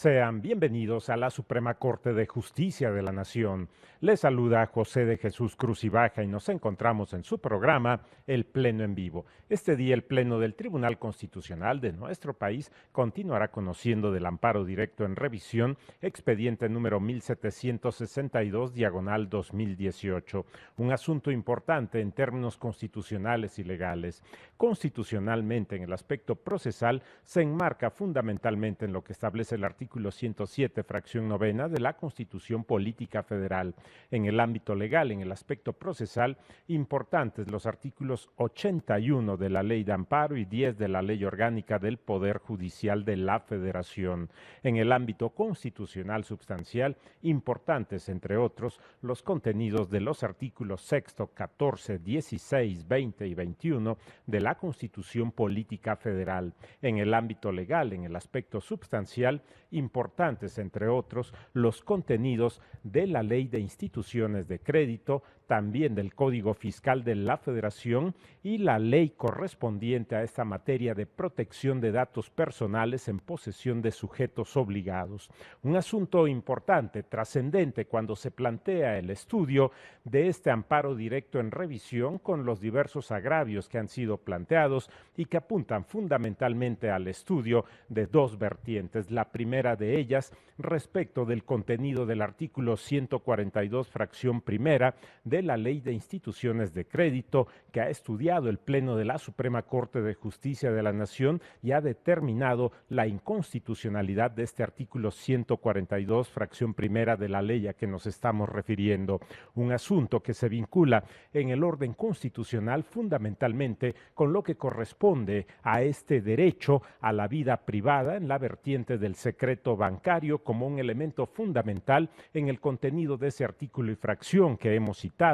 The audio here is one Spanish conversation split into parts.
Sean bienvenidos a la Suprema Corte de Justicia de la Nación. Les saluda José de Jesús Cruz y Baja y nos encontramos en su programa El Pleno en Vivo. Este día el Pleno del Tribunal Constitucional de nuestro país continuará conociendo del amparo directo en revisión, expediente número 1762/2018, un asunto importante en términos constitucionales y legales. Constitucionalmente, en el aspecto procesal, se enmarca fundamentalmente en lo que establece el artículo 107, fracción novena de la Constitución Política Federal. En el ámbito legal, en el aspecto procesal, importantes los artículos 81 de la Ley de Amparo y 10 de la Ley Orgánica del Poder Judicial de la Federación. En el ámbito constitucional substancial, importantes, entre otros, los contenidos de los artículos 6, 14, 16, 20 y 21 de la Constitución Política Federal. En el ámbito legal, en el aspecto substancial, importantes, entre otros, los contenidos de la Ley de Instituciones de Crédito, también del Código Fiscal de la Federación y la ley correspondiente a esta materia de protección de datos personales en posesión de sujetos obligados. Un asunto importante, trascendente, cuando se plantea el estudio de este amparo directo en revisión con los diversos agravios que han sido planteados y que apuntan fundamentalmente al estudio de dos vertientes. La primera de ellas respecto del contenido del artículo 142, fracción primera de la Ley de Instituciones de Crédito, que ha estudiado el Pleno de la Suprema Corte de Justicia de la Nación y ha determinado la inconstitucionalidad de este artículo 142, fracción primera de la ley a que nos estamos refiriendo. Un asunto que se vincula en el orden constitucional fundamentalmente con lo que corresponde a este derecho a la vida privada en la vertiente del secreto bancario como un elemento fundamental en el contenido de ese artículo y fracción que hemos citado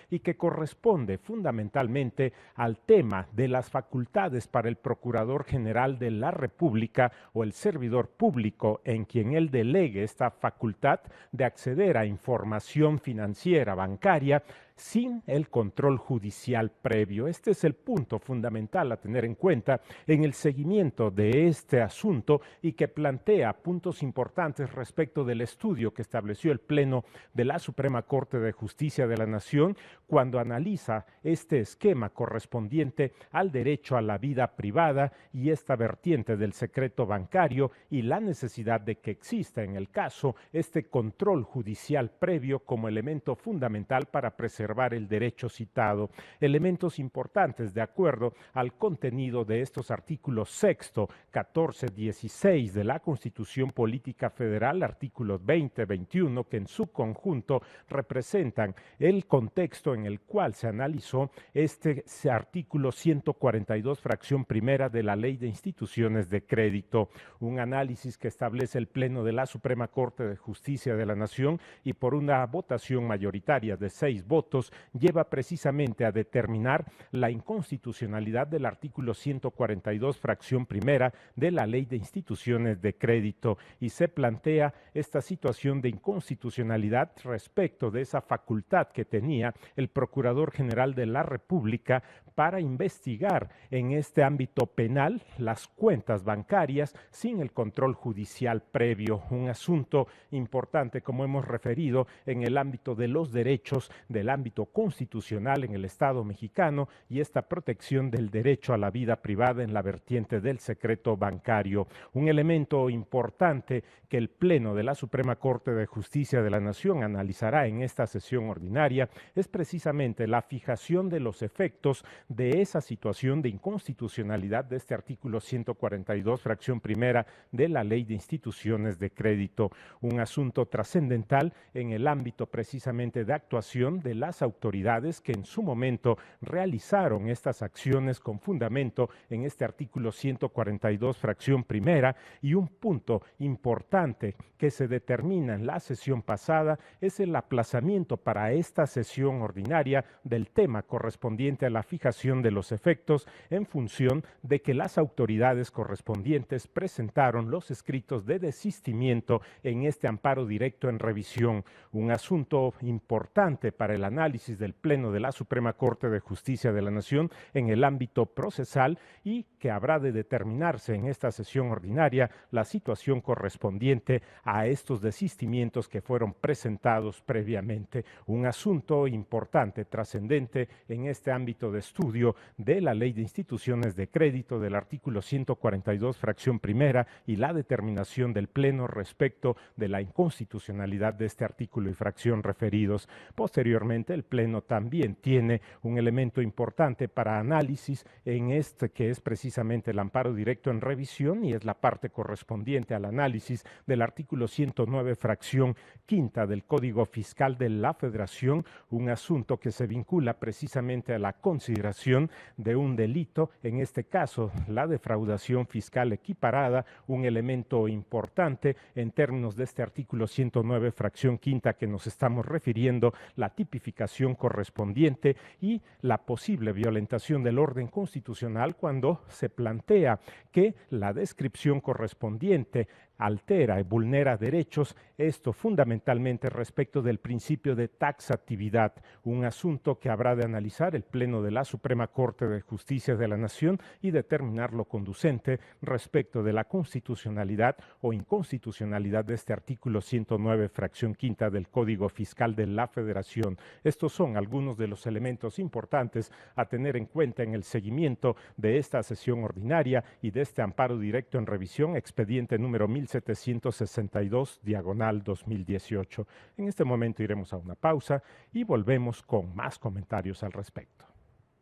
y que corresponde fundamentalmente al tema de las facultades para el Procurador General de la República o el servidor público en quien él delegue esta facultad de acceder a información financiera bancaria sin el control judicial previo. Este es el punto fundamental a tener en cuenta en el seguimiento de este asunto y que plantea puntos importantes respecto del estudio que estableció el Pleno de la Suprema Corte de Justicia de la Nación cuando analiza este esquema correspondiente al derecho a la vida privada y esta vertiente del secreto bancario y la necesidad de que exista en el caso este control judicial previo como elemento fundamental para preservar el derecho citado. Elementos importantes de acuerdo al contenido de estos artículos 6, 14, 16 de la Constitución Política Federal, artículos 20, 21, que en su conjunto representan el contexto en el cual se analizó este artículo 142, fracción primera de la Ley de Instituciones de Crédito. Un análisis que establece el Pleno de la Suprema Corte de Justicia de la Nación y por una votación mayoritaria de 6 votos lleva precisamente a determinar la inconstitucionalidad del artículo 142, fracción primera de la Ley de Instituciones de Crédito y se plantea esta situación de inconstitucionalidad respecto de esa facultad que tenía el Procurador General de la República para investigar en este ámbito penal las cuentas bancarias sin el control judicial previo. Un asunto importante, como hemos referido, en el ámbito de los derechos del ámbito constitucional en el Estado mexicano y esta protección del derecho a la vida privada en la vertiente del secreto bancario. Un elemento importante que el Pleno de la Suprema Corte de Justicia de la Nación analizará en esta sesión ordinaria es precisamente la fijación de los efectos de esa situación de inconstitucionalidad de este artículo 142, fracción primera de la Ley de Instituciones de Crédito. Un asunto trascendental en el ámbito precisamente de actuación de las autoridades que en su momento realizaron estas acciones con fundamento en este artículo 142, fracción primera, y un punto importante que se determina en la sesión pasada es el aplazamiento para esta sesión ordinaria del tema correspondiente a la fijación de los efectos en función de que las autoridades correspondientes presentaron los escritos de desistimiento en este amparo directo en revisión. Un asunto importante para el análisis análisis del Pleno de la Suprema Corte de Justicia de la Nación en el ámbito procesal y que habrá de determinarse en esta sesión ordinaria la situación correspondiente a estos desistimientos que fueron presentados previamente. Un asunto importante, trascendente en este ámbito de estudio de la Ley de Instituciones de Crédito del artículo 142, fracción primera, y la determinación del Pleno respecto de la inconstitucionalidad de este artículo y fracción referidos. Posteriormente, el Pleno también tiene un elemento importante para análisis en este que es precisamente el amparo directo en revisión y es la parte correspondiente al análisis del artículo 109, fracción quinta del Código Fiscal de la Federación, un asunto que se vincula precisamente a la consideración de un delito, en este caso la defraudación fiscal equiparada, un elemento importante en términos de este artículo 109, fracción quinta que nos estamos refiriendo, la tipificación correspondiente y la posible violentación del orden constitucional cuando se plantea que la descripción correspondiente altera y vulnera derechos, esto fundamentalmente respecto del principio de taxatividad, un asunto que habrá de analizar el Pleno de la Suprema Corte de Justicia de la Nación y determinar lo conducente respecto de la constitucionalidad o inconstitucionalidad de este artículo 109, fracción quinta del Código Fiscal de la Federación. Estos son algunos de los elementos importantes a tener en cuenta en el seguimiento de esta sesión ordinaria y de este amparo directo en revisión, expediente número 1762, diagonal 2018. En este momento iremos a una pausa y volvemos con más comentarios al respecto.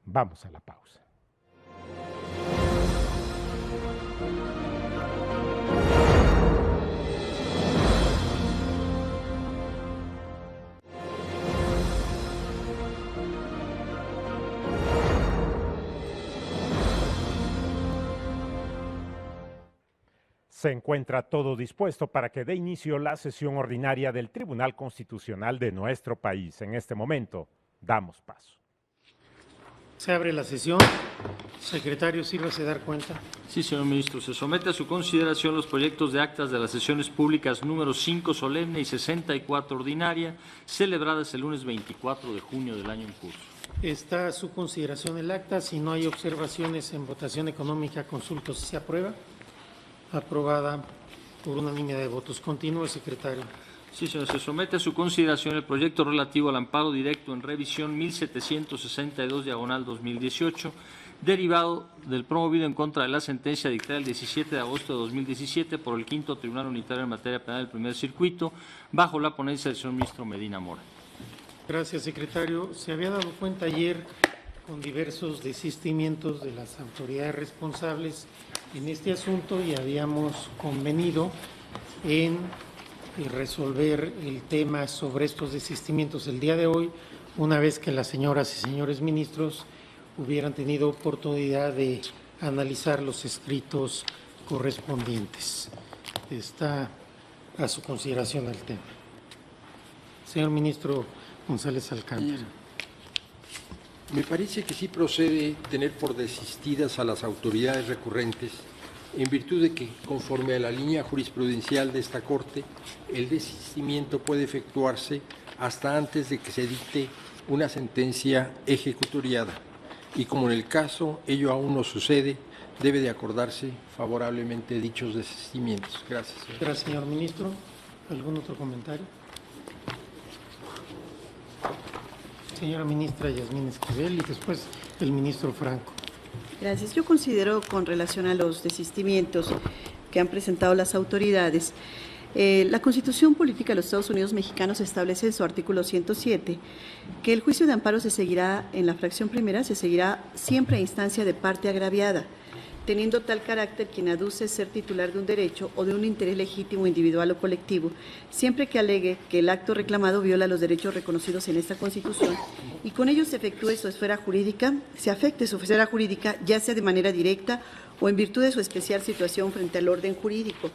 Vamos a la pausa. Se encuentra todo dispuesto para que dé inicio la sesión ordinaria del Tribunal Constitucional de nuestro país. En este momento, damos paso. Se abre la sesión. Secretario, sírvase dar cuenta. Sí, señor ministro. Se somete a su consideración los proyectos de actas de las sesiones públicas número 5 solemne y 64 ordinaria, celebradas el lunes 24 de junio del año en curso. Está a su consideración el acta. Si no hay observaciones en votación económica, consulto si se aprueba. Aprobada por unanimidad de votos. Continúe, secretario. Sí, señor. Se somete a su consideración el proyecto relativo al amparo directo en revisión 1762, diagonal 2018, derivado del promovido en contra de la sentencia dictada el 17 de agosto de 2017 por el Quinto Tribunal Unitario en Materia Penal del Primer Circuito, bajo la ponencia del señor ministro Medina Mora. Gracias, secretario. Se había dado cuenta ayer con diversos desistimientos de las autoridades responsables en este asunto y habíamos convenido en resolver el tema sobre estos desistimientos el día de hoy, una vez que las señoras y señores ministros hubieran tenido oportunidad de analizar los escritos correspondientes. Está a su consideración el tema. Señor ministro González Alcántara. Me parece que sí procede tener por desistidas a las autoridades recurrentes, en virtud de que, conforme a la línea jurisprudencial de esta Corte, el desistimiento puede efectuarse hasta antes de que se dicte una sentencia ejecutoriada, y como en el caso ello aún no sucede, debe de acordarse favorablemente dichos desistimientos. Gracias. Gracias, señor ministro. ¿Algún otro comentario? Señora ministra Yasmín Esquivel y después el ministro Franco. Gracias. Yo considero, con relación a los desistimientos que han presentado las autoridades, la Constitución Política de los Estados Unidos Mexicanos establece en su artículo 107 que el juicio de amparo se seguirá, en la fracción primera, se seguirá siempre a instancia de parte agraviada, teniendo tal carácter quien aduce ser titular de un derecho o de un interés legítimo, individual o colectivo, siempre que alegue que el acto reclamado viola los derechos reconocidos en esta Constitución y con ello se efectúe su esfera jurídica, se afecte su esfera jurídica, ya sea de manera directa o en virtud de su especial situación frente al orden jurídico.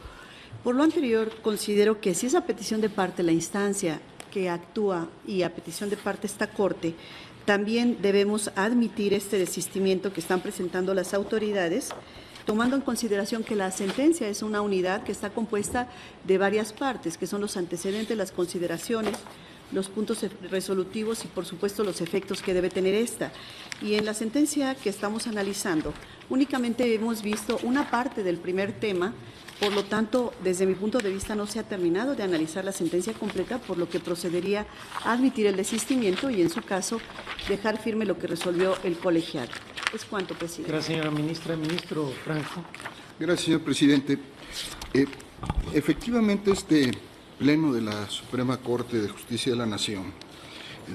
Por lo anterior, considero que si es a petición de parte la instancia que actúa y a petición de parte esta Corte, también debemos admitir este desistimiento que están presentando las autoridades, tomando en consideración que la sentencia es una unidad que está compuesta de varias partes, que son los antecedentes, las consideraciones, los puntos resolutivos y, por supuesto, los efectos que debe tener esta. Y en la sentencia que estamos analizando, únicamente hemos visto una parte del primer tema. Por lo tanto, desde mi punto de vista, no se ha terminado de analizar la sentencia completa, por lo que procedería a admitir el desistimiento y, en su caso, dejar firme lo que resolvió el colegiado. Es cuanto, presidente. Gracias, señora ministra. Ministro Franco. Gracias, señor presidente. Efectivamente, este Pleno de la Suprema Corte de Justicia de la Nación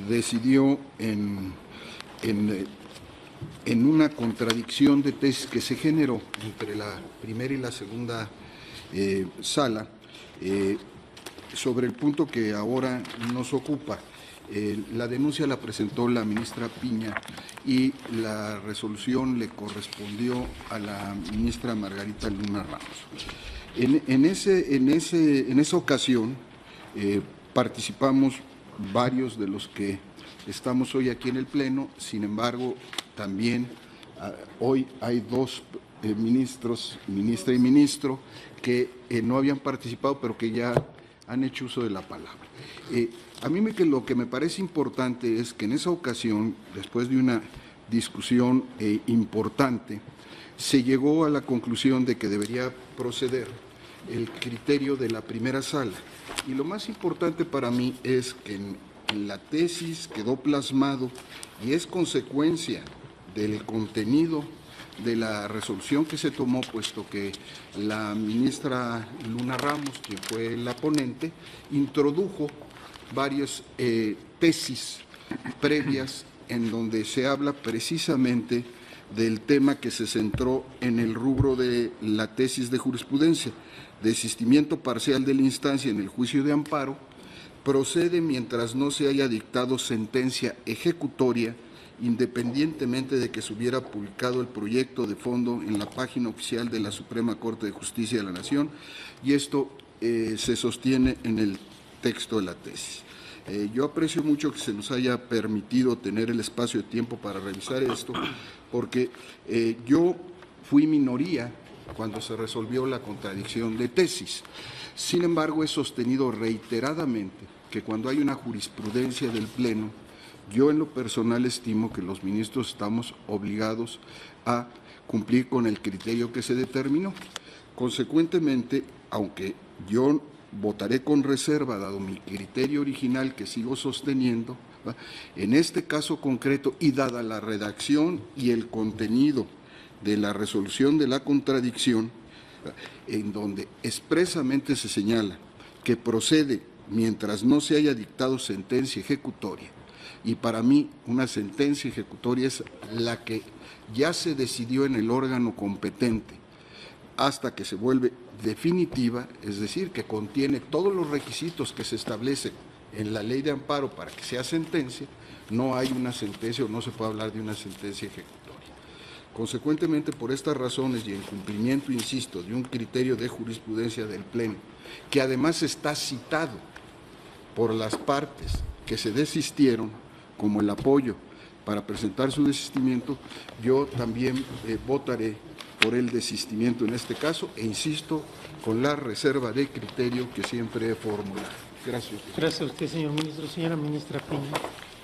decidió en una contradicción de tesis que se generó entre la primera y la segunda sala sobre el punto que ahora nos ocupa. La denuncia la presentó la ministra Piña y la resolución le correspondió a la ministra Margarita Luna Ramos. En esa ocasión participamos varios de los que estamos hoy aquí en el Pleno. Sin embargo, también hoy hay dos ministros, ministra y ministro, que no habían participado, pero que ya han hecho uso de la palabra. A mí lo que me parece importante es que en esa ocasión, después de una discusión importante, se llegó a la conclusión de que debería proceder el criterio de la primera sala. Y lo más importante para mí es que en la tesis quedó plasmado y es consecuencia del contenido de la resolución que se tomó, puesto que la ministra Luna Ramos, quien fue la ponente, introdujo varias tesis previas en donde se habla precisamente del tema que se centró en el rubro de la tesis de jurisprudencia. Desistimiento parcial de la instancia en el juicio de amparo procede mientras no se haya dictado sentencia ejecutoria, independientemente de que se hubiera publicado el proyecto de fondo en la página oficial de la Suprema Corte de Justicia de la Nación, y esto se sostiene en el texto de la tesis. Yo aprecio mucho que se nos haya permitido tener el espacio de tiempo para revisar esto, porque yo fui minoría cuando se resolvió la contradicción de tesis. Sin embargo, he sostenido reiteradamente que cuando hay una jurisprudencia del Pleno, yo en lo personal estimo que los ministros estamos obligados a cumplir con el criterio que se determinó. Consecuentemente, aunque yo votaré con reserva, dado mi criterio original que sigo sosteniendo, en este caso concreto y dada la redacción y el contenido de la resolución de la contradicción, en donde expresamente se señala que procede mientras no se haya dictado sentencia ejecutoria, y para mí una sentencia ejecutoria es la que ya se decidió en el órgano competente hasta que se vuelve definitiva, es decir, que contiene todos los requisitos que se establecen en la ley de amparo para que sea sentencia, no hay una sentencia o no se puede hablar de una sentencia ejecutoria. Consecuentemente, por estas razones y en cumplimiento, insisto, de un criterio de jurisprudencia del Pleno, que además está citado por las partes que se desistieron como el apoyo para presentar su desistimiento, yo también votaré por el desistimiento en este caso, e insisto, con la reserva de criterio que siempre he formulado. Gracias. Gracias a usted, señor ministro. Señora ministra Piña.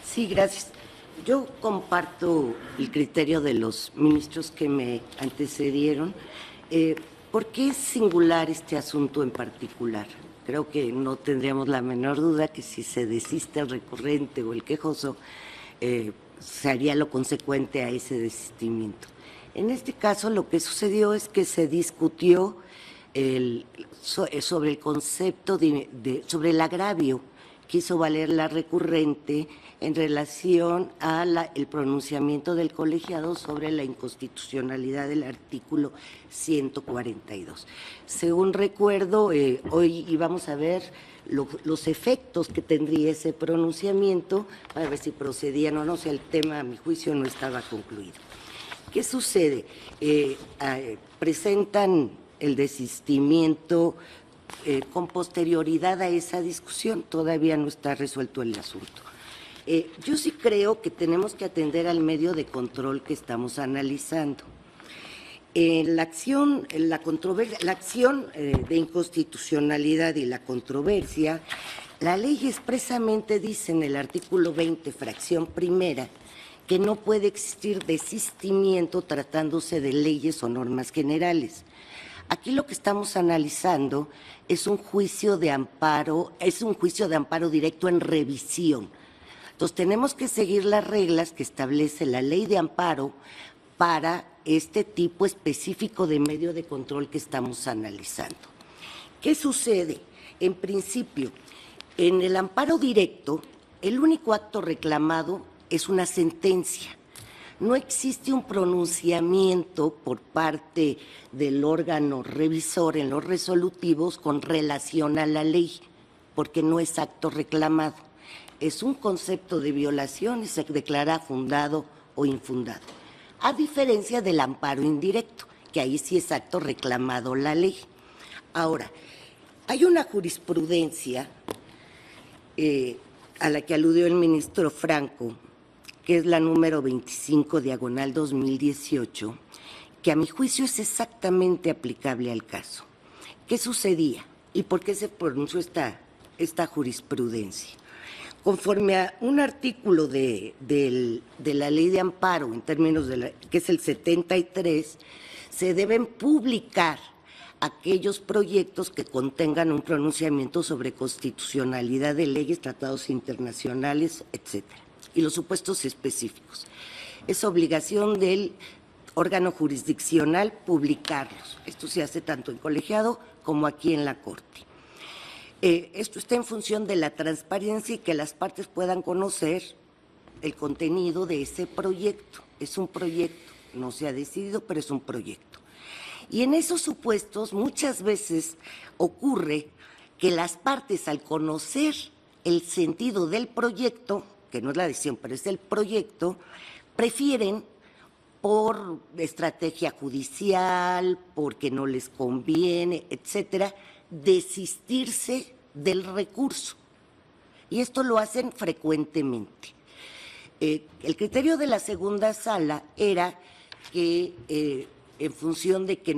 Sí, gracias. Yo comparto el criterio de los ministros que me antecedieron. ¿Por qué es singular este asunto en particular? Creo que no tendríamos la menor duda que si se desiste el recurrente o el quejoso, se haría lo consecuente a ese desistimiento. En este caso, lo que sucedió es que se discutió sobre el concepto sobre el agravio que hizo valer la recurrente en relación a el pronunciamiento del colegiado sobre la inconstitucionalidad del artículo 142. Según recuerdo, hoy íbamos a ver los efectos que tendría ese pronunciamiento para ver si procedían o no, si el tema, a mi juicio, no estaba concluido. ¿Qué sucede? Presentan el desistimiento con posterioridad a esa discusión, todavía no está resuelto el asunto. Yo sí creo que tenemos que atender al medio de control que estamos analizando. La acción de inconstitucionalidad y la controversia, la ley expresamente dice en el artículo 20, fracción primera, que no puede existir desistimiento tratándose de leyes o normas generales. Aquí lo que estamos analizando es un juicio de amparo, directo en revisión. Entonces, tenemos que seguir las reglas que establece la ley de amparo para este tipo específico de medio de control que estamos analizando. ¿Qué sucede? En principio, en el amparo directo, el único acto reclamado es una sentencia. No existe un pronunciamiento por parte del órgano revisor en los resolutivos con relación a la ley, porque no es acto reclamado. Es un concepto de violación y se declara fundado o infundado. A diferencia del amparo indirecto, que ahí sí es acto reclamado la ley. Ahora, hay una jurisprudencia a la que aludió el ministro Franco, que es la número 25/2018, que a mi juicio es exactamente aplicable al caso. ¿Qué sucedía y por qué se pronunció esta jurisprudencia? Conforme a un artículo de la ley de amparo, en términos que es el 73, se deben publicar aquellos proyectos que contengan un pronunciamiento sobre constitucionalidad de leyes, tratados internacionales, etcétera, y los supuestos específicos. Es obligación del órgano jurisdiccional publicarlos. Esto se hace tanto en colegiado como aquí en la Corte. Esto está en función de la transparencia y que las partes puedan conocer el contenido de ese proyecto. Es un proyecto, no se ha decidido, pero es un proyecto. Y en esos supuestos muchas veces ocurre que las partes, al conocer el sentido del proyecto, que no es la decisión, pero es el proyecto, prefieren, por estrategia judicial, porque no les conviene, etcétera, desistirse del recurso. Y esto lo hacen frecuentemente. El criterio de la segunda sala era que en función de que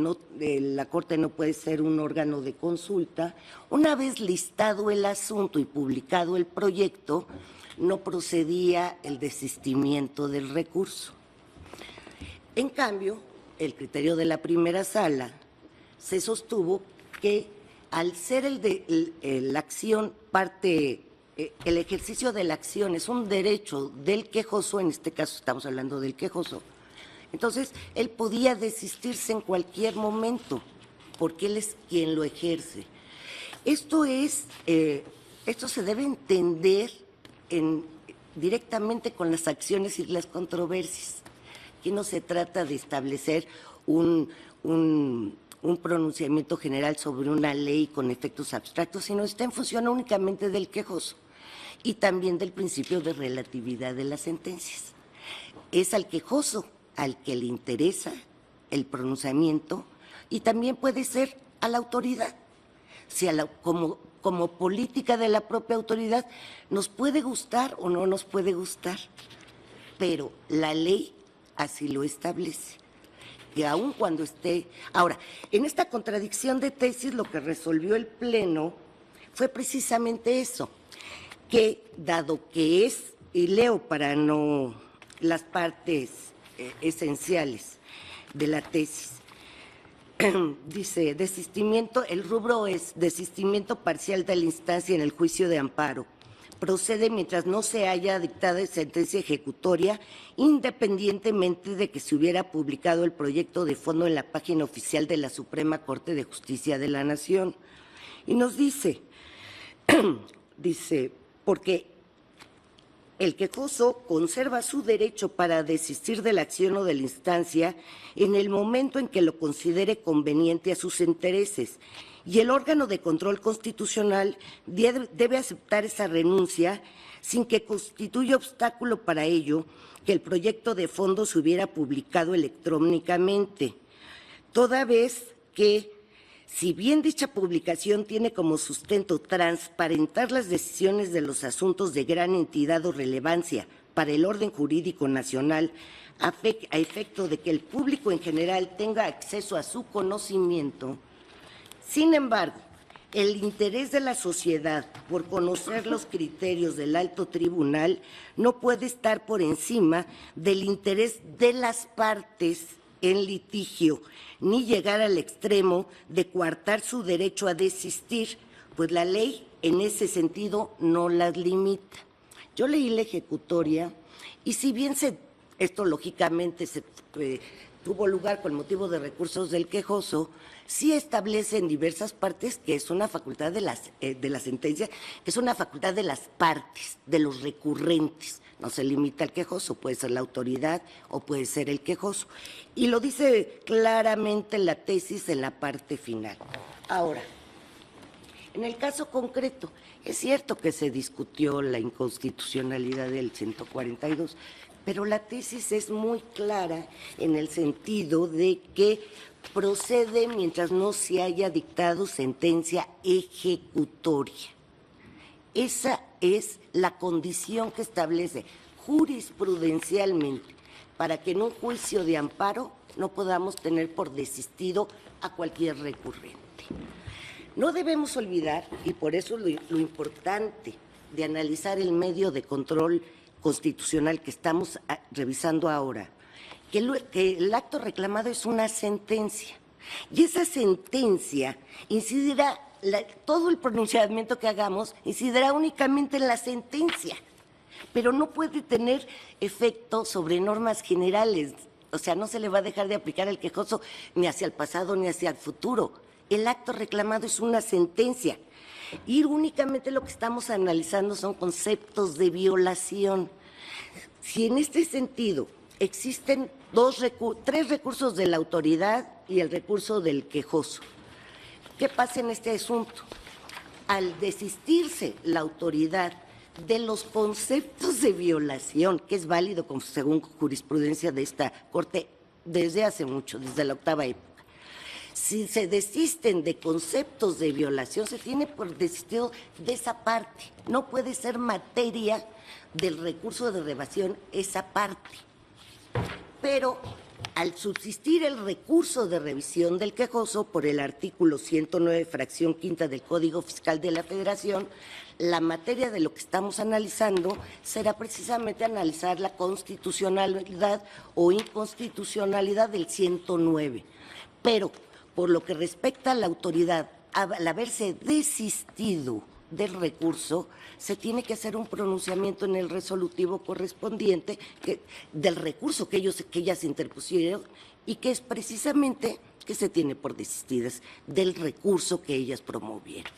la Corte no puede ser un órgano de consulta, una vez listado el asunto y publicado el proyecto, no procedía el desistimiento del recurso. En cambio, el criterio de la primera sala se sostuvo que al ser la acción el ejercicio de la acción es un derecho del quejoso, en este caso estamos hablando del quejoso, entonces él podía desistirse en cualquier momento, porque él es quien lo ejerce. Esto se debe entender directamente con las acciones y las controversias. Aquí no se trata de establecer un pronunciamiento general sobre una ley con efectos abstractos, sino está en función únicamente del quejoso y también del principio de relatividad de las sentencias. Es al quejoso al que le interesa el pronunciamiento y también puede ser a la autoridad. Si como política de la propia autoridad nos puede gustar o no nos puede gustar, pero la ley así lo establece. Que aun cuando esté… Ahora, en esta contradicción de tesis lo que resolvió el Pleno fue precisamente eso, que dado que es, y leo para no las partes esenciales de la tesis, dice desistimiento, el rubro es desistimiento parcial de la instancia en el juicio de amparo. Procede mientras no se haya dictado sentencia ejecutoria, independientemente de que se hubiera publicado el proyecto de fondo en la página oficial de la Suprema Corte de Justicia de la Nación. Y nos dice, porque el quejoso conserva su derecho para desistir de la acción o de la instancia en el momento en que lo considere conveniente a sus intereses, y el órgano de control constitucional debe aceptar esa renuncia sin que constituya obstáculo para ello que el proyecto de fondo se hubiera publicado electrónicamente, toda vez que, si bien dicha publicación tiene como sustento transparentar las decisiones de los asuntos de gran entidad o relevancia para el orden jurídico nacional, a efecto de que el público en general tenga acceso a su conocimiento. Sin embargo, el interés de la sociedad por conocer los criterios del alto tribunal no puede estar por encima del interés de las partes en litigio, ni llegar al extremo de coartar su derecho a desistir, pues la ley en ese sentido no las limita. Yo leí la ejecutoria y si bien esto lógicamente tuvo lugar con motivo de recursos del quejoso, sí establece en diversas partes que es una facultad de la sentencia, que es una facultad de las partes, de los recurrentes. No se limita al quejoso, puede ser la autoridad o puede ser el quejoso. Y lo dice claramente la tesis en la parte final. Ahora, en el caso concreto, es cierto que se discutió la inconstitucionalidad del 142, pero la tesis es muy clara en el sentido de que procede mientras no se haya dictado sentencia ejecutoria. Esa es la condición que establece jurisprudencialmente para que en un juicio de amparo no podamos tener por desistido a cualquier recurrente. No debemos olvidar, y por eso lo importante de analizar el medio de control constitucional que estamos revisando ahora, que el acto reclamado es una sentencia, y esa sentencia incidirá, todo el pronunciamiento que hagamos incidirá únicamente en la sentencia, pero no puede tener efecto sobre normas generales, o sea, no se le va a dejar de aplicar al quejoso ni hacia el pasado ni hacia el futuro. El acto reclamado es una sentencia y únicamente lo que estamos analizando son conceptos de violación. Si en este sentido existen tres recursos de la autoridad y el recurso del quejoso, ¿qué pasa en este asunto? Al desistirse la autoridad de los conceptos de violación, que es válido según jurisprudencia de esta Corte desde hace mucho, desde la octava época, si se desisten de conceptos de violación, se tiene por desistido de esa parte. No puede ser materia del recurso de revisión esa parte. Pero al subsistir el recurso de revisión del quejoso por el artículo 109, fracción quinta del Código Fiscal de la Federación, la materia de lo que estamos analizando será precisamente analizar la constitucionalidad o inconstitucionalidad del 109. Pero por lo que respecta a la autoridad, al haberse desistido del recurso, se tiene que hacer un pronunciamiento en el resolutivo correspondiente del recurso que ellas interpusieron y que es precisamente que se tiene por desistidas del recurso que ellas promovieron.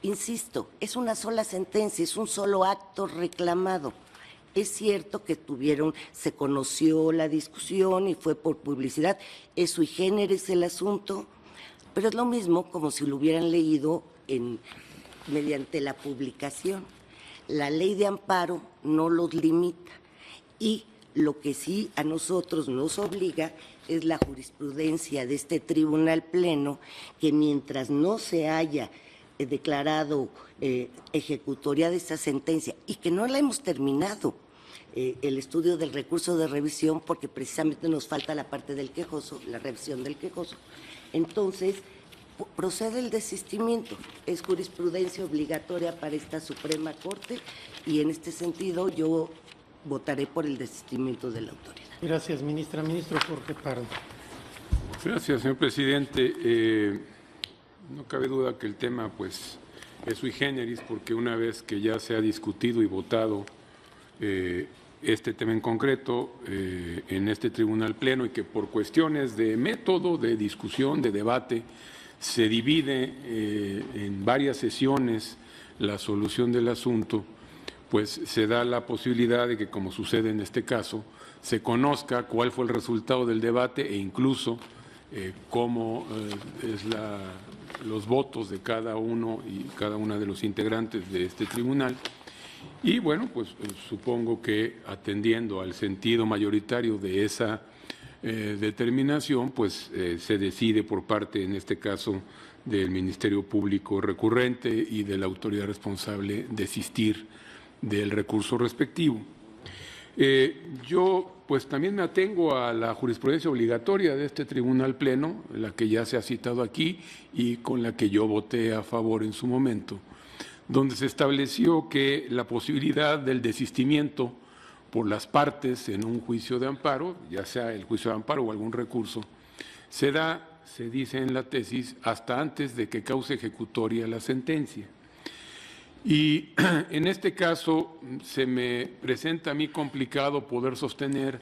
Insisto, es una sola sentencia, es un solo acto reclamado. Es cierto que se conoció la discusión y fue por publicidad, es sui generis el asunto, pero es lo mismo como si lo hubieran leído mediante la publicación. La ley de amparo no los limita y lo que sí a nosotros nos obliga es la jurisprudencia de este Tribunal Pleno, que mientras no se haya declarado ejecutoria de esta sentencia y que no la hemos terminado, el estudio del recurso de revisión, porque precisamente nos falta la parte del quejoso, la revisión del quejoso. Entonces, procede el desistimiento, es jurisprudencia obligatoria para esta Suprema Corte y en este sentido yo votaré por el desistimiento de la autoridad. Gracias, ministra. Ministro Jorge Pardo. Gracias, señor presidente. No cabe duda que el tema pues es sui generis, porque una vez que ya se ha discutido y votado este tema en concreto en este Tribunal Pleno y que por cuestiones de método, de discusión, de debate, se divide en varias sesiones la solución del asunto, pues se da la posibilidad de que, como sucede en este caso, se conozca cuál fue el resultado del debate e incluso cómo los votos de cada uno y cada una de los integrantes de este tribunal. Y bueno, pues supongo que atendiendo al sentido mayoritario de esa determinación, pues se decide por parte, en este caso, del Ministerio Público recurrente y de la autoridad responsable desistir del recurso respectivo. Yo pues también me atengo a la jurisprudencia obligatoria de este Tribunal Pleno, la que ya se ha citado aquí y con la que yo voté a favor en su momento, donde se estableció que la posibilidad del desistimiento por las partes en un juicio de amparo, ya sea el juicio de amparo o algún recurso, se da, se dice en la tesis, hasta antes de que cause ejecutoria la sentencia. Y en este caso se me presenta a mí complicado poder sostener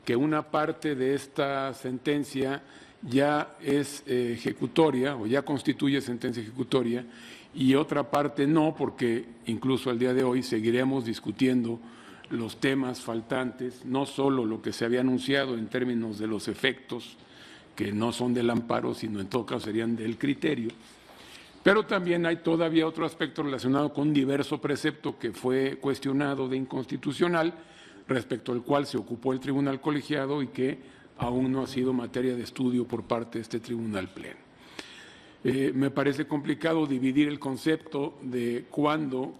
que una parte de esta sentencia ya es ejecutoria o ya constituye sentencia ejecutoria y otra parte no, porque incluso al día de hoy seguiremos discutiendo los temas faltantes, no solo lo que se había anunciado en términos de los efectos, que no son del amparo, sino en todo caso serían del criterio. Pero también hay todavía otro aspecto relacionado con un diverso precepto que fue cuestionado de inconstitucional, respecto al cual se ocupó el tribunal colegiado y que aún no ha sido materia de estudio por parte de este tribunal pleno. Me parece complicado dividir el concepto de cuando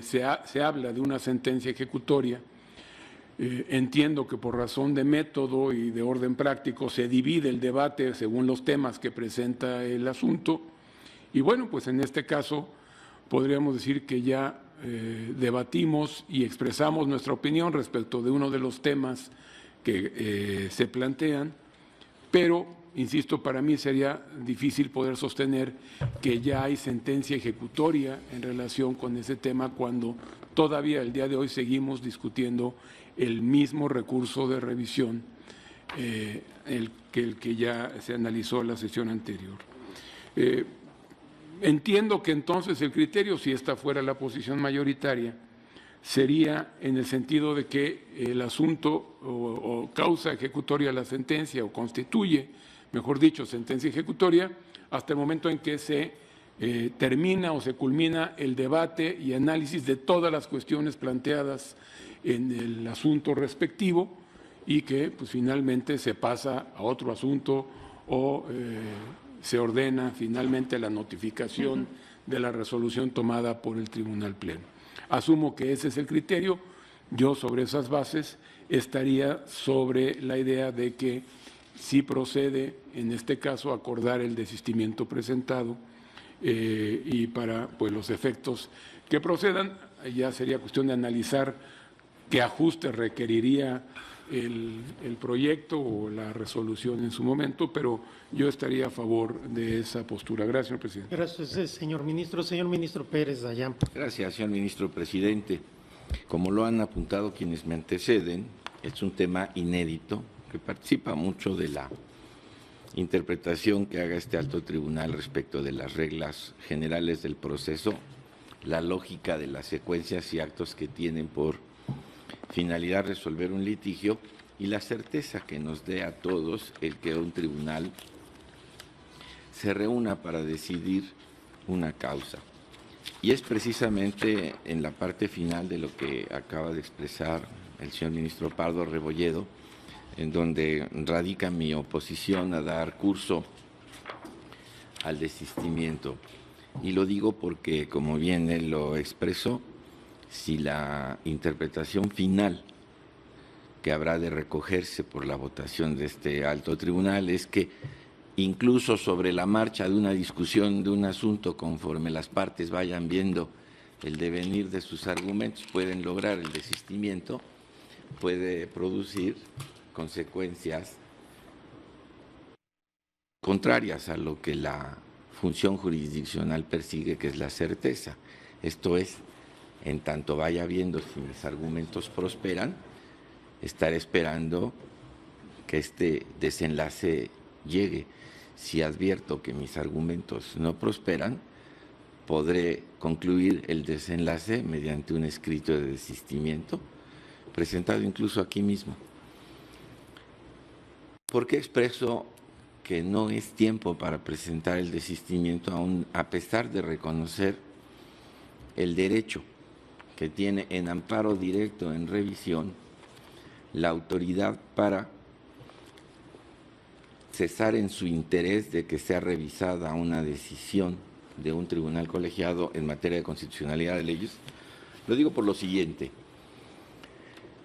se habla de una sentencia ejecutoria. Entiendo que por razón de método y de orden práctico se divide el debate según los temas que presenta el asunto. Y bueno, pues en este caso podríamos decir que ya debatimos y expresamos nuestra opinión respecto de uno de los temas que se plantean, pero, insisto, para mí sería difícil poder sostener que ya hay sentencia ejecutoria en relación con ese tema cuando todavía el día de hoy seguimos discutiendo el mismo recurso de revisión el que ya se analizó en la sesión anterior. Entiendo que entonces el criterio, si esta fuera la posición mayoritaria, sería en el sentido de que el asunto o causa ejecutoria la sentencia o constituye, mejor dicho, sentencia ejecutoria, hasta el momento en que se termina o se culmina el debate y análisis de todas las cuestiones planteadas en el asunto respectivo y que pues, finalmente se pasa a otro asunto o se ordena finalmente la notificación de la resolución tomada por el Tribunal Pleno. Asumo que ese es el criterio. Yo sobre esas bases estaría sobre la idea de que sí procede, en este caso, acordar el desistimiento presentado y para pues, los efectos que procedan, ya sería cuestión de analizar qué ajuste requeriría el proyecto o la resolución en su momento, pero yo estaría a favor de esa postura. Gracias, señor presidente. Gracias, señor ministro. Señor ministro Pérez Dayán. Gracias, señor ministro presidente. Como lo han apuntado quienes me anteceden, es un tema inédito que participa mucho de la interpretación que haga este alto tribunal respecto de las reglas generales del proceso, la lógica de las secuencias y actos que tienen por finalidad resolver un litigio y la certeza que nos dé a todos el que un tribunal se reúna para decidir una causa. Y es precisamente en la parte final de lo que acaba de expresar el señor ministro Pardo Rebolledo, en donde radica mi oposición a dar curso al desistimiento. Y lo digo porque, como bien él lo expresó, si la interpretación final que habrá de recogerse por la votación de este alto tribunal es que incluso sobre la marcha de una discusión de un asunto, conforme las partes vayan viendo el devenir de sus argumentos, pueden lograr el desistimiento, puede producir consecuencias contrarias a lo que la función jurisdiccional persigue, que es la certeza. Esto es, en tanto vaya viendo si mis argumentos prosperan, estar esperando que este desenlace llegue. Si advierto que mis argumentos no prosperan, podré concluir el desenlace mediante un escrito de desistimiento, presentado incluso aquí mismo. ¿Por qué expreso que no es tiempo para presentar el desistimiento, aún a pesar de reconocer el derecho que tiene en amparo directo en revisión la autoridad para cesar en su interés de que sea revisada una decisión de un tribunal colegiado en materia de constitucionalidad de leyes? Lo digo por lo siguiente.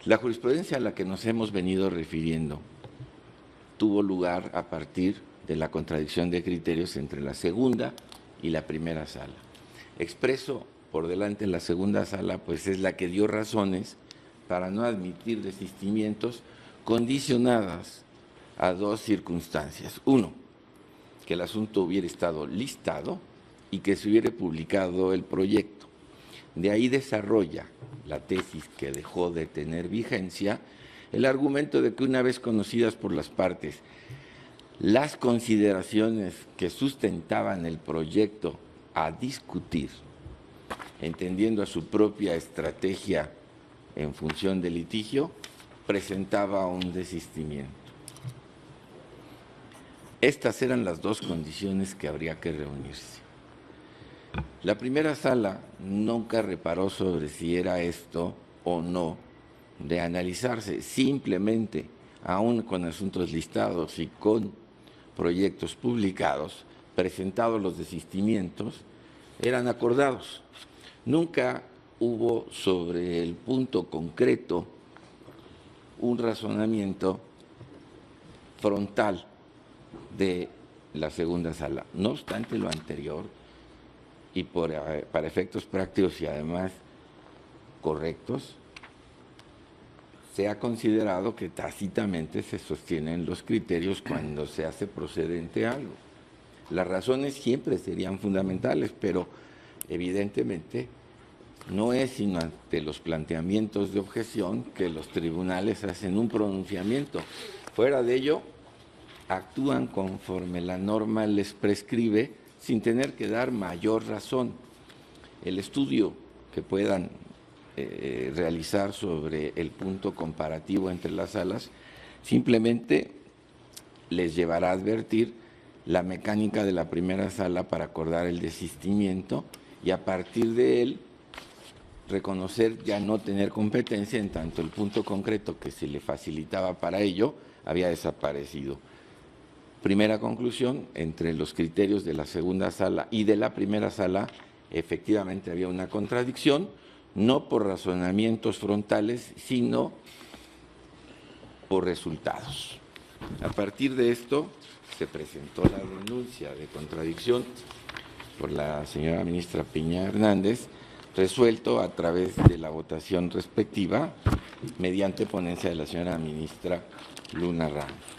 La jurisprudencia a la que nos hemos venido refiriendo tuvo lugar a partir de la contradicción de criterios entre la segunda y la primera sala. Expreso por delante la segunda sala, pues es la que dio razones para no admitir desistimientos condicionadas a dos circunstancias. Uno, que el asunto hubiera estado listado y que se hubiera publicado el proyecto. De ahí desarrolla la tesis, que dejó de tener vigencia, el argumento de que una vez conocidas por las partes las consideraciones que sustentaban el proyecto a discutir, entendiendo a su propia estrategia en función del litigio, presentaba un desistimiento. Estas eran las dos condiciones que habría que reunirse. La primera sala nunca reparó sobre si era esto o no de analizarse, simplemente, aún con asuntos listados y con proyectos publicados, presentados los desistimientos, eran acordados. Nunca hubo sobre el punto concreto un razonamiento frontal de la segunda sala. No obstante lo anterior, y para efectos prácticos y además correctos, se ha considerado que tácitamente se sostienen los criterios cuando se hace procedente algo. Las razones siempre serían fundamentales, pero evidentemente no es sino ante los planteamientos de objeción que los tribunales hacen un pronunciamiento. Fuera de ello, actúan conforme la norma les prescribe sin tener que dar mayor razón. El estudio que puedan realizar sobre el punto comparativo entre las salas simplemente les llevará a advertir la mecánica de la primera sala para acordar el desistimiento y a partir de él reconocer ya no tener competencia en tanto el punto concreto que se le facilitaba para ello había desaparecido. Primera conclusión, entre los criterios de la segunda sala y de la primera sala efectivamente había una contradicción, no por razonamientos frontales, sino por resultados. A partir de esto se presentó la denuncia de contradicción por la señora ministra Piña Hernández, resuelto a través de la votación respectiva mediante ponencia de la señora ministra Luna Ramos.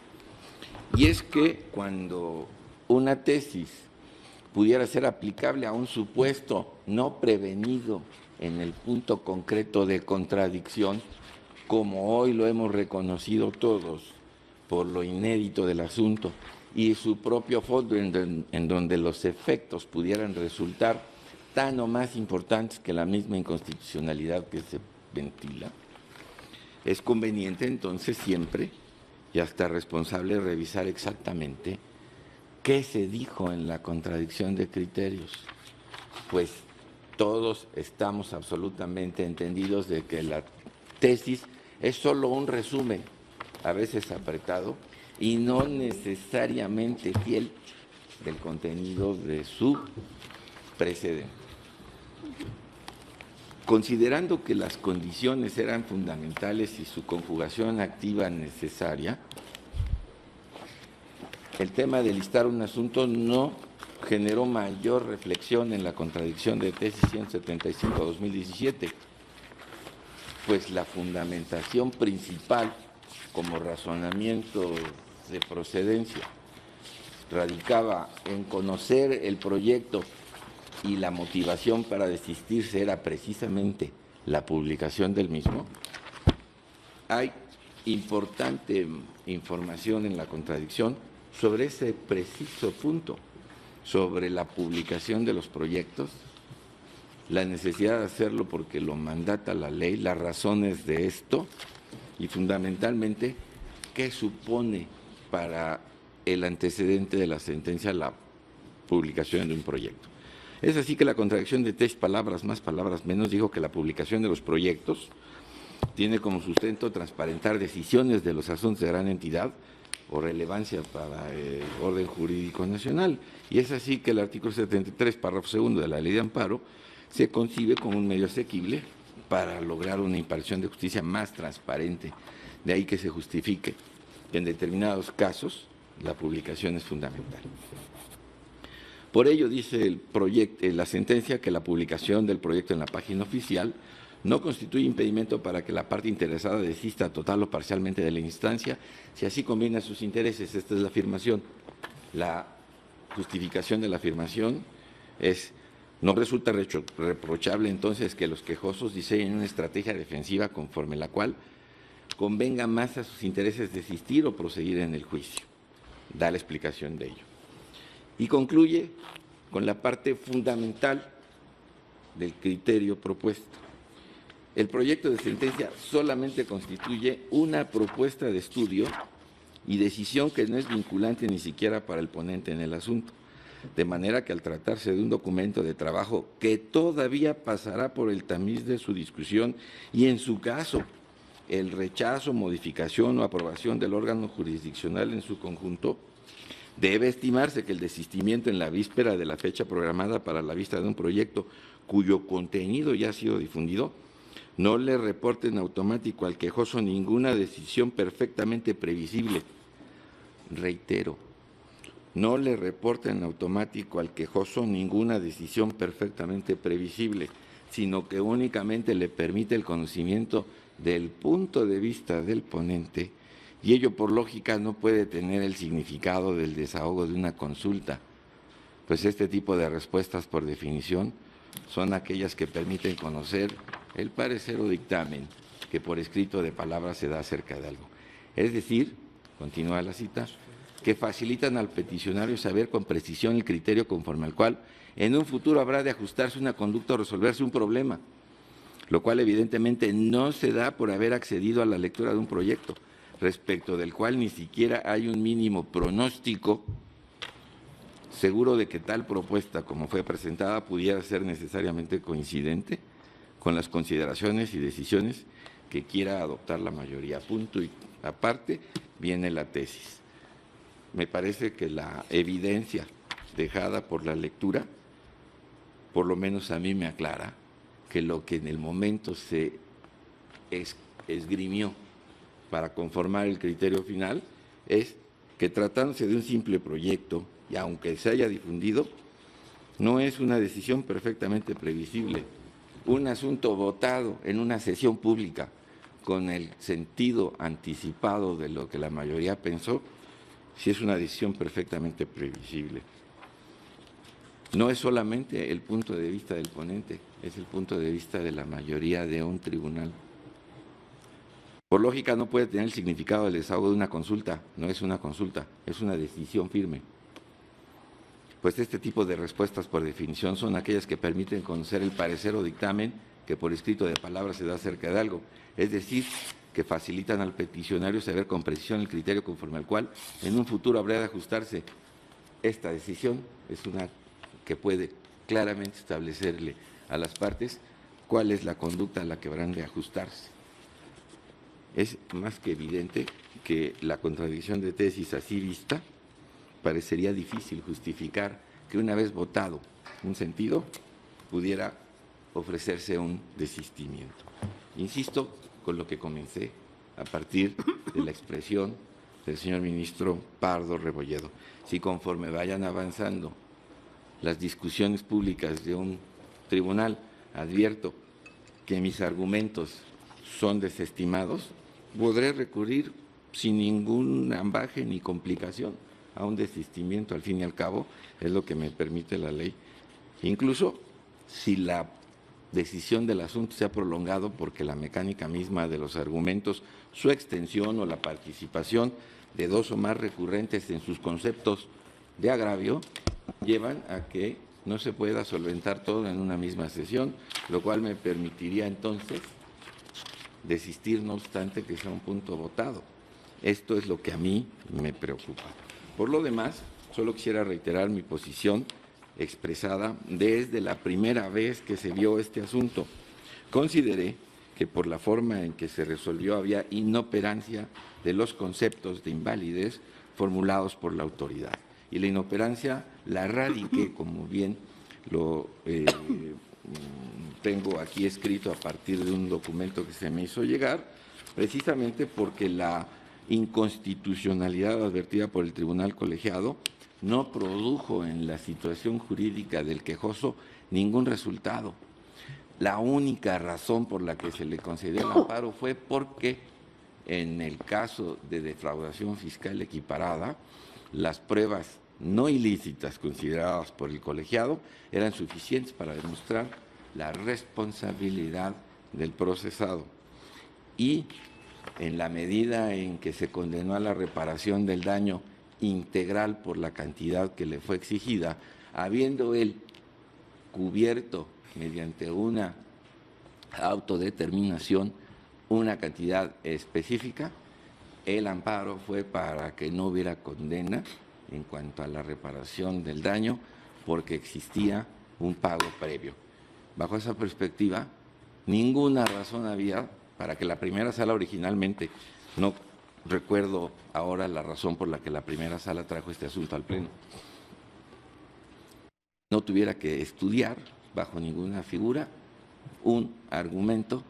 Y es que cuando una tesis pudiera ser aplicable a un supuesto no prevenido en el punto concreto de contradicción, como hoy lo hemos reconocido todos por lo inédito del asunto y su propio fondo en donde los efectos pudieran resultar tan o más importantes que la misma inconstitucionalidad que se ventila, es conveniente entonces siempre y hasta responsable revisar exactamente qué se dijo en la contradicción de criterios, pues todos estamos absolutamente entendidos de que la tesis es solo un resumen, a veces apretado, y no necesariamente fiel del contenido de su precedente. Considerando que las condiciones eran fundamentales y su conjugación activa necesaria, el tema de listar un asunto no generó mayor reflexión en la contradicción de tesis 175/2017, pues la fundamentación principal como razonamiento de procedencia radicaba en conocer el proyecto y la motivación para desistirse era precisamente la publicación del mismo. Hay importante información en la contradicción sobre ese preciso punto, sobre la publicación de los proyectos, la necesidad de hacerlo porque lo mandata la ley, las razones de esto y fundamentalmente qué supone para el antecedente de la sentencia la publicación de un proyecto. Es así que la contradicción de tesis, palabras más, palabras menos, dijo que la publicación de los proyectos tiene como sustento transparentar decisiones de los asuntos de gran entidad o relevancia para el orden jurídico nacional. Y es así que el artículo 73, párrafo segundo de la Ley de Amparo se concibe como un medio asequible para lograr una impartición de justicia más transparente. De ahí que se justifique que en determinados casos la publicación es fundamental. Por ello, dice la sentencia, que la publicación del proyecto en la página oficial no constituye impedimento para que la parte interesada desista total o parcialmente de la instancia, si así conviene a sus intereses. Esta es la afirmación. La justificación de la afirmación es: no resulta reprochable entonces que los quejosos diseñen una estrategia defensiva conforme la cual convenga más a sus intereses desistir o proseguir en el juicio. Da la explicación de ello. Y concluye con la parte fundamental del criterio propuesto. El proyecto de sentencia solamente constituye una propuesta de estudio y decisión que no es vinculante ni siquiera para el ponente en el asunto, de manera que al tratarse de un documento de trabajo que todavía pasará por el tamiz de su discusión y, en su caso, el rechazo, modificación o aprobación del órgano jurisdiccional en su conjunto, debe estimarse que el desistimiento en la víspera de la fecha programada para la vista de un proyecto cuyo contenido ya ha sido difundido no le reporte en automático al quejoso ninguna decisión perfectamente previsible. Reitero, no le reporte en automático al quejoso ninguna decisión perfectamente previsible, sino que únicamente le permite el conocimiento del punto de vista del ponente, y ello por lógica no puede tener el significado del desahogo de una consulta, pues este tipo de respuestas por definición son aquellas que permiten conocer el parecer o dictamen que por escrito de palabra se da acerca de algo. Es decir, continúa la cita, que facilitan al peticionario saber con precisión el criterio conforme al cual en un futuro habrá de ajustarse una conducta o resolverse un problema, lo cual evidentemente no se da por haber accedido a la lectura de un proyecto, respecto del cual ni siquiera hay un mínimo pronóstico seguro de que tal propuesta, como fue presentada, pudiera ser necesariamente coincidente con las consideraciones y decisiones que quiera adoptar la mayoría. Punto y aparte viene la tesis. Me parece que la evidencia dejada por la lectura, por lo menos a mí me aclara que lo que en el momento se esgrimió para conformar el criterio final es que, tratándose de un simple proyecto, y aunque se haya difundido, no es una decisión perfectamente previsible. Un asunto votado en una sesión pública con el sentido anticipado de lo que la mayoría pensó, sí es una decisión perfectamente previsible. No es solamente el punto de vista del ponente, es el punto de vista de la mayoría de un tribunal. Por lógica no puede tener el significado del desahogo de una consulta, no es una consulta, es una decisión firme. Pues este tipo de respuestas por definición son aquellas que permiten conocer el parecer o dictamen que por escrito de palabra se da acerca de algo, es decir, que facilitan al peticionario saber con precisión el criterio conforme al cual en un futuro habrá de ajustarse. Esta decisión es una que puede claramente establecerle a las partes cuál es la conducta a la que habrán de ajustarse. Es más que evidente que la contradicción de tesis así vista parecería difícil justificar que una vez votado un sentido pudiera ofrecerse un desistimiento. Insisto con lo que comencé a partir de la expresión del señor ministro Pardo Rebolledo. Si conforme vayan avanzando las discusiones públicas de un tribunal advierto que mis argumentos son desestimados, podré recurrir sin ningún ambaje ni complicación a un desistimiento. Al fin y al cabo es lo que me permite la ley. Incluso si la decisión del asunto se ha prolongado porque la mecánica misma de los argumentos, su extensión o la participación de dos o más recurrentes en sus conceptos de agravio, llevan a que no se pueda solventar todo en una misma sesión, lo cual me permitiría entonces desistir, no obstante que sea un punto votado. Esto es lo que a mí me preocupa. Por lo demás, solo quisiera reiterar mi posición expresada desde la primera vez que se vio este asunto. Consideré que por la forma en que se resolvió había inoperancia de los conceptos de invalidez formulados por la autoridad. Y la inoperancia la radiqué, como bien lo tengo aquí escrito a partir de un documento que se me hizo llegar, precisamente porque la inconstitucionalidad advertida por el Tribunal Colegiado no produjo en la situación jurídica del quejoso ningún resultado. La única razón por la que se le concedió el amparo fue porque en el caso de defraudación fiscal equiparada, las pruebas no ilícitas consideradas por el colegiado eran suficientes para demostrar la responsabilidad del procesado. Y en la medida en que se condenó a la reparación del daño integral por la cantidad que le fue exigida, habiendo él cubierto mediante una autodeterminación una cantidad específica, el amparo fue para que no hubiera condena en cuanto a la reparación del daño porque existía un pago previo. Bajo esa perspectiva, ninguna razón había para que la primera sala originalmente, no recuerdo ahora la razón por la que la primera sala trajo este asunto al Pleno, no tuviera que estudiar bajo ninguna figura un argumento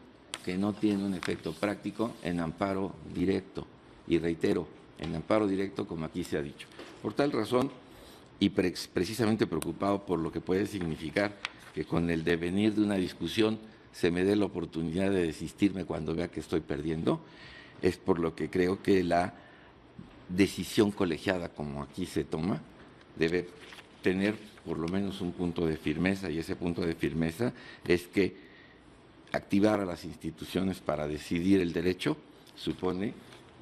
que no tiene un efecto práctico en amparo directo. Y reitero, en amparo directo, como aquí se ha dicho. Por tal razón, y precisamente preocupado por lo que puede significar que con el devenir de una discusión se me dé la oportunidad de desistirme cuando vea que estoy perdiendo, es por lo que creo que la decisión colegiada, como aquí se toma, debe tener por lo menos un punto de firmeza, y ese punto de firmeza es que activar a las instituciones para decidir el derecho supone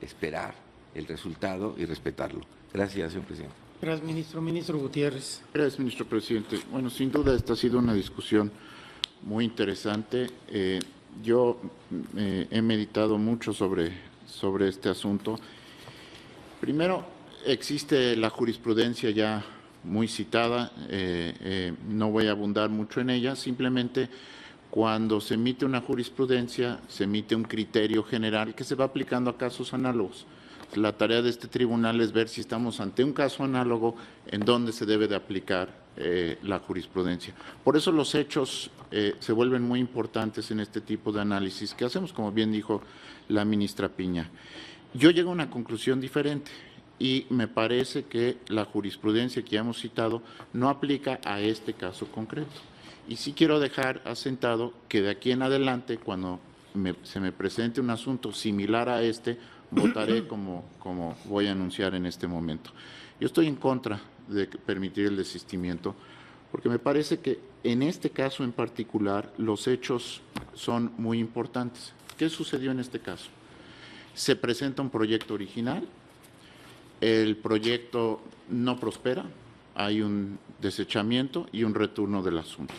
esperar el resultado y respetarlo. Gracias, señor presidente. Gracias, ministro. Ministro Gutiérrez. Gracias, ministro presidente. Bueno, sin duda esta ha sido una discusión muy interesante. Yo he meditado mucho sobre este asunto. Primero, existe la jurisprudencia ya muy citada, no voy a abundar mucho en ella, simplemente cuando se emite una jurisprudencia, se emite un criterio general que se va aplicando a casos análogos. La tarea de este tribunal es ver si estamos ante un caso análogo en donde se debe de aplicar la jurisprudencia. Por eso los hechos se vuelven muy importantes en este tipo de análisis que hacemos, como bien dijo la ministra Piña. Yo llego a una conclusión diferente y me parece que la jurisprudencia que ya hemos citado no aplica a este caso concreto. Y sí quiero dejar asentado que de aquí en adelante, cuando se me presente un asunto similar a este, votaré como voy a anunciar en este momento. Yo estoy en contra de permitir el desistimiento, porque me parece que en este caso en particular los hechos son muy importantes. ¿Qué sucedió en este caso? Se presenta un proyecto original, el proyecto no prospera, hay un desechamiento y un retorno del asunto.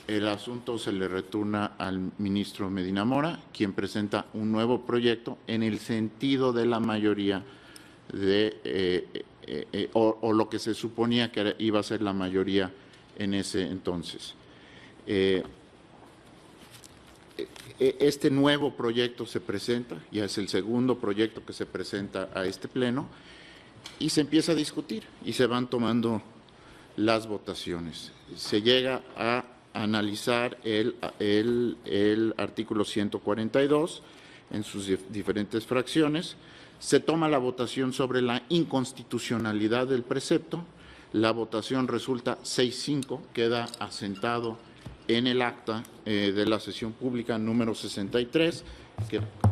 El asunto se le retorna al ministro Medina Mora, quien presenta un nuevo proyecto en el sentido de la mayoría o lo que se suponía que iba a ser la mayoría en ese entonces. Este nuevo proyecto se presenta, ya es el segundo proyecto que se presenta a este pleno, y se empieza a discutir y se van tomando las votaciones. Se llega a analizar el artículo 142 en sus diferentes fracciones, se toma la votación sobre la inconstitucionalidad del precepto, la votación resulta 6-5, queda asentado en el acta de la sesión pública número 63,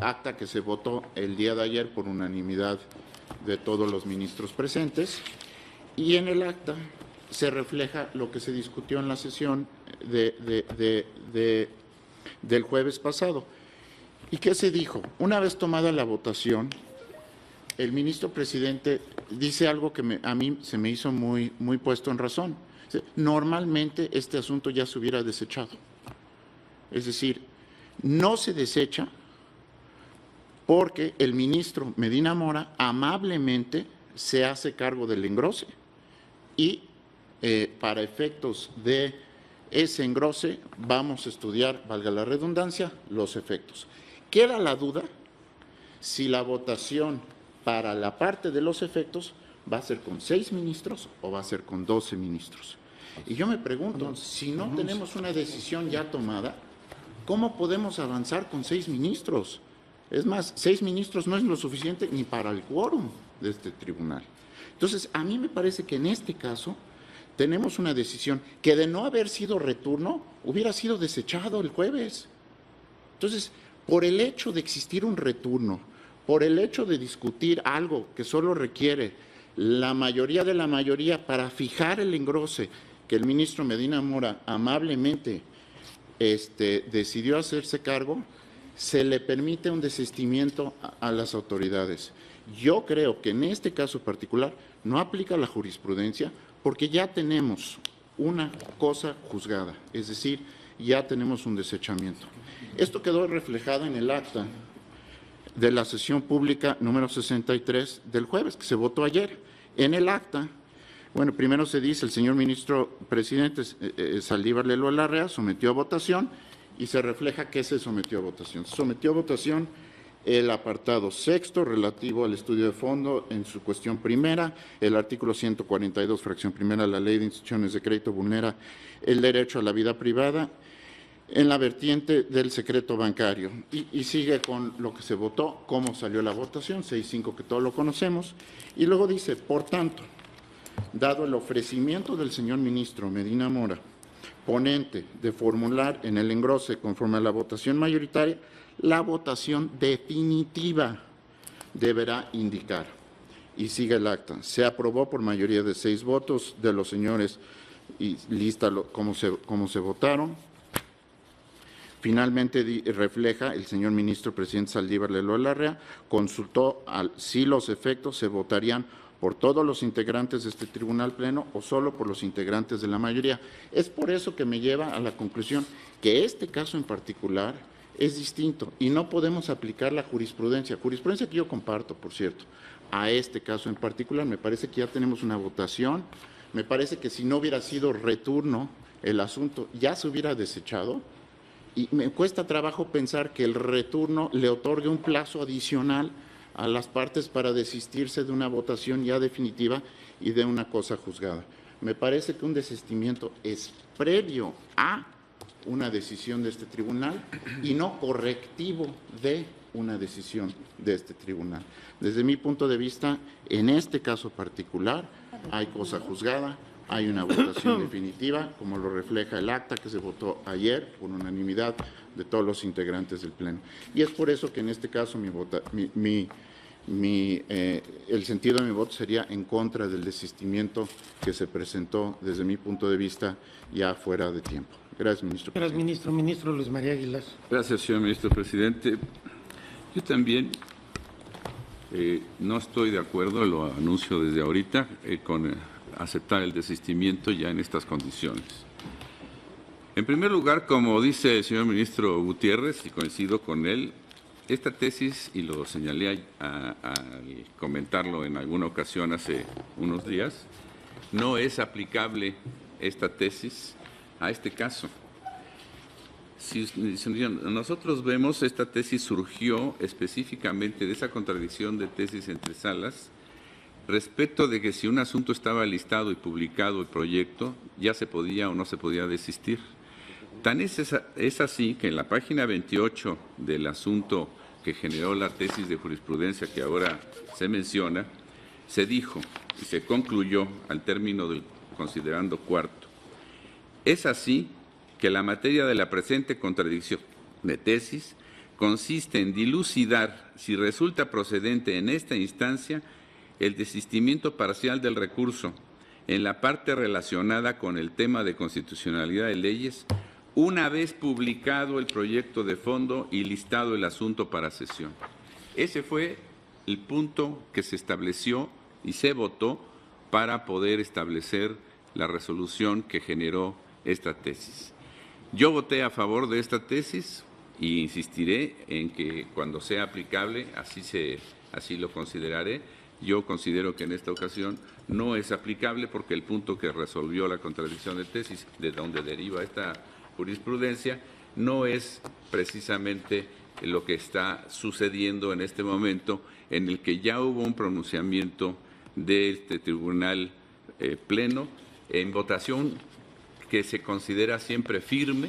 acta que se votó el día de ayer por unanimidad de todos los ministros presentes, y en el acta se refleja lo que se discutió en la sesión del jueves pasado. ¿Y qué se dijo? Una vez tomada la votación, el ministro presidente dice algo que a mí se me hizo muy puesto en razón. Normalmente este asunto ya se hubiera desechado. Es decir, no se desecha porque el ministro Medina Mora amablemente se hace cargo del engrose y para efectos de ese engrose vamos a estudiar, valga la redundancia, los efectos. Queda la duda si la votación para la parte de los efectos va a ser con 6 ministros o va a ser con 12 ministros. Y yo me pregunto, si no tenemos una decisión ya tomada, ¿cómo podemos avanzar con 6 ministros? Es más, 6 ministros no es lo suficiente ni para el quórum de este tribunal. Entonces, a mí me parece que en este caso tenemos una decisión que de no haber sido retorno, hubiera sido desechado el jueves. Entonces, por el hecho de existir un retorno, por el hecho de discutir algo que solo requiere la mayoría de la mayoría para fijar el engrose que el ministro Medina Mora amablemente decidió hacerse cargo, se le permite un desistimiento a las autoridades. Yo creo que en este caso particular no aplica la jurisprudencia porque ya tenemos una cosa juzgada, es decir, ya tenemos un desechamiento. Esto quedó reflejado en el acta de la sesión pública número 63 del jueves, que se votó ayer. En el acta, bueno, primero se dice, el señor ministro presidente Saldívar Lelo Larrea sometió a votación y se refleja que se sometió a votación. Se sometió a votación el apartado 6º relativo al estudio de fondo en su cuestión primera. El artículo 142, fracción primera de la Ley de Instituciones de Crédito vulnera el derecho a la vida privada en la vertiente del secreto bancario. Y sigue con lo que se votó, cómo salió la votación, 6-5, que todos lo conocemos. Y luego dice, por tanto, dado el ofrecimiento del señor ministro Medina Mora, ponente, de formular en el engrose conforme a la votación mayoritaria, la votación definitiva deberá indicar. Y sigue el acta. Se aprobó por mayoría de 6 votos de los señores, y lista cómo se votaron. Finalmente refleja el señor ministro presidente Saldívar Lelo Larrea, consultó si los efectos se votarían por todos los integrantes de este tribunal pleno o solo por los integrantes de la mayoría. Es por eso que me lleva a la conclusión que este caso en particular es distinto y no podemos aplicar la jurisprudencia que yo comparto, por cierto, a este caso en particular. Me parece que ya tenemos una votación, me parece que si no hubiera sido retorno el asunto ya se hubiera desechado. Y me cuesta trabajo pensar que el retorno le otorgue un plazo adicional a las partes para desistirse de una votación ya definitiva y de una cosa juzgada. Me parece que un desistimiento es previo a una decisión de este tribunal y no correctivo de una decisión de este tribunal. Desde mi punto de vista, en este caso particular, hay cosa juzgada. Hay una votación definitiva, como lo refleja el acta que se votó ayer por unanimidad de todos los integrantes del Pleno. Y es por eso que en este caso el sentido de mi voto sería en contra del desistimiento que se presentó desde mi punto de vista ya fuera de tiempo. Gracias, ministro. Gracias, ministro. Ministro Luis María Aguilar. Gracias, señor ministro presidente. Yo también no estoy de acuerdo, lo anuncio desde ahorita, con aceptar el desistimiento ya en estas condiciones. En primer lugar, como dice el señor ministro Gutiérrez, y coincido con él, esta tesis, y lo señalé al comentarlo en alguna ocasión hace unos días, no es aplicable esta tesis a este caso. Si nosotros vemos, esta tesis surgió específicamente de esa contradicción de tesis entre salas, respecto de que si un asunto estaba listado y publicado el proyecto, ya se podía o no se podía desistir. Tan es así que en la página 28 del asunto que generó la tesis de jurisprudencia que ahora se menciona, se dijo y se concluyó al término del considerando cuarto. Es así que la materia de la presente contradicción de tesis consiste en dilucidar si resulta procedente en esta instancia el desistimiento parcial del recurso en la parte relacionada con el tema de constitucionalidad de leyes, una vez publicado el proyecto de fondo y listado el asunto para sesión. Ese fue el punto que se estableció y se votó para poder establecer la resolución que generó esta tesis. Yo voté a favor de esta tesis y insistiré en que cuando sea aplicable, así lo consideraré. Yo considero que en esta ocasión no es aplicable porque el punto que resolvió la contradicción de tesis, de donde deriva esta jurisprudencia, no es precisamente lo que está sucediendo en este momento, en el que ya hubo un pronunciamiento de este tribunal pleno en votación que se considera siempre firme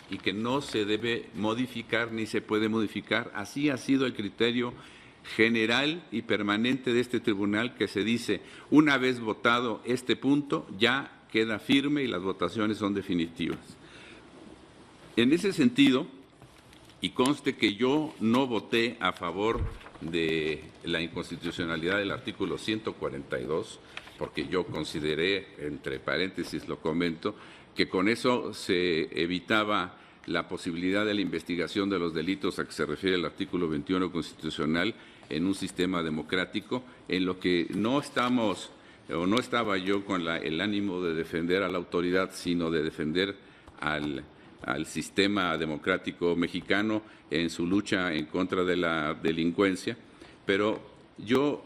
y que no se debe modificar ni se puede modificar. Así ha sido el criterio general y permanente de este tribunal, que se dice, una vez votado este punto, ya queda firme y las votaciones son definitivas. En ese sentido, y conste que yo no voté a favor de la inconstitucionalidad del artículo 142, porque yo consideré, entre paréntesis lo comento, que con eso se evitaba la posibilidad de la investigación de los delitos a que se refiere el artículo 21 constitucional en un sistema democrático, en lo que no estamos, o no estaba yo con el ánimo de defender a la autoridad, sino de defender al sistema democrático mexicano en su lucha en contra de la delincuencia. Pero yo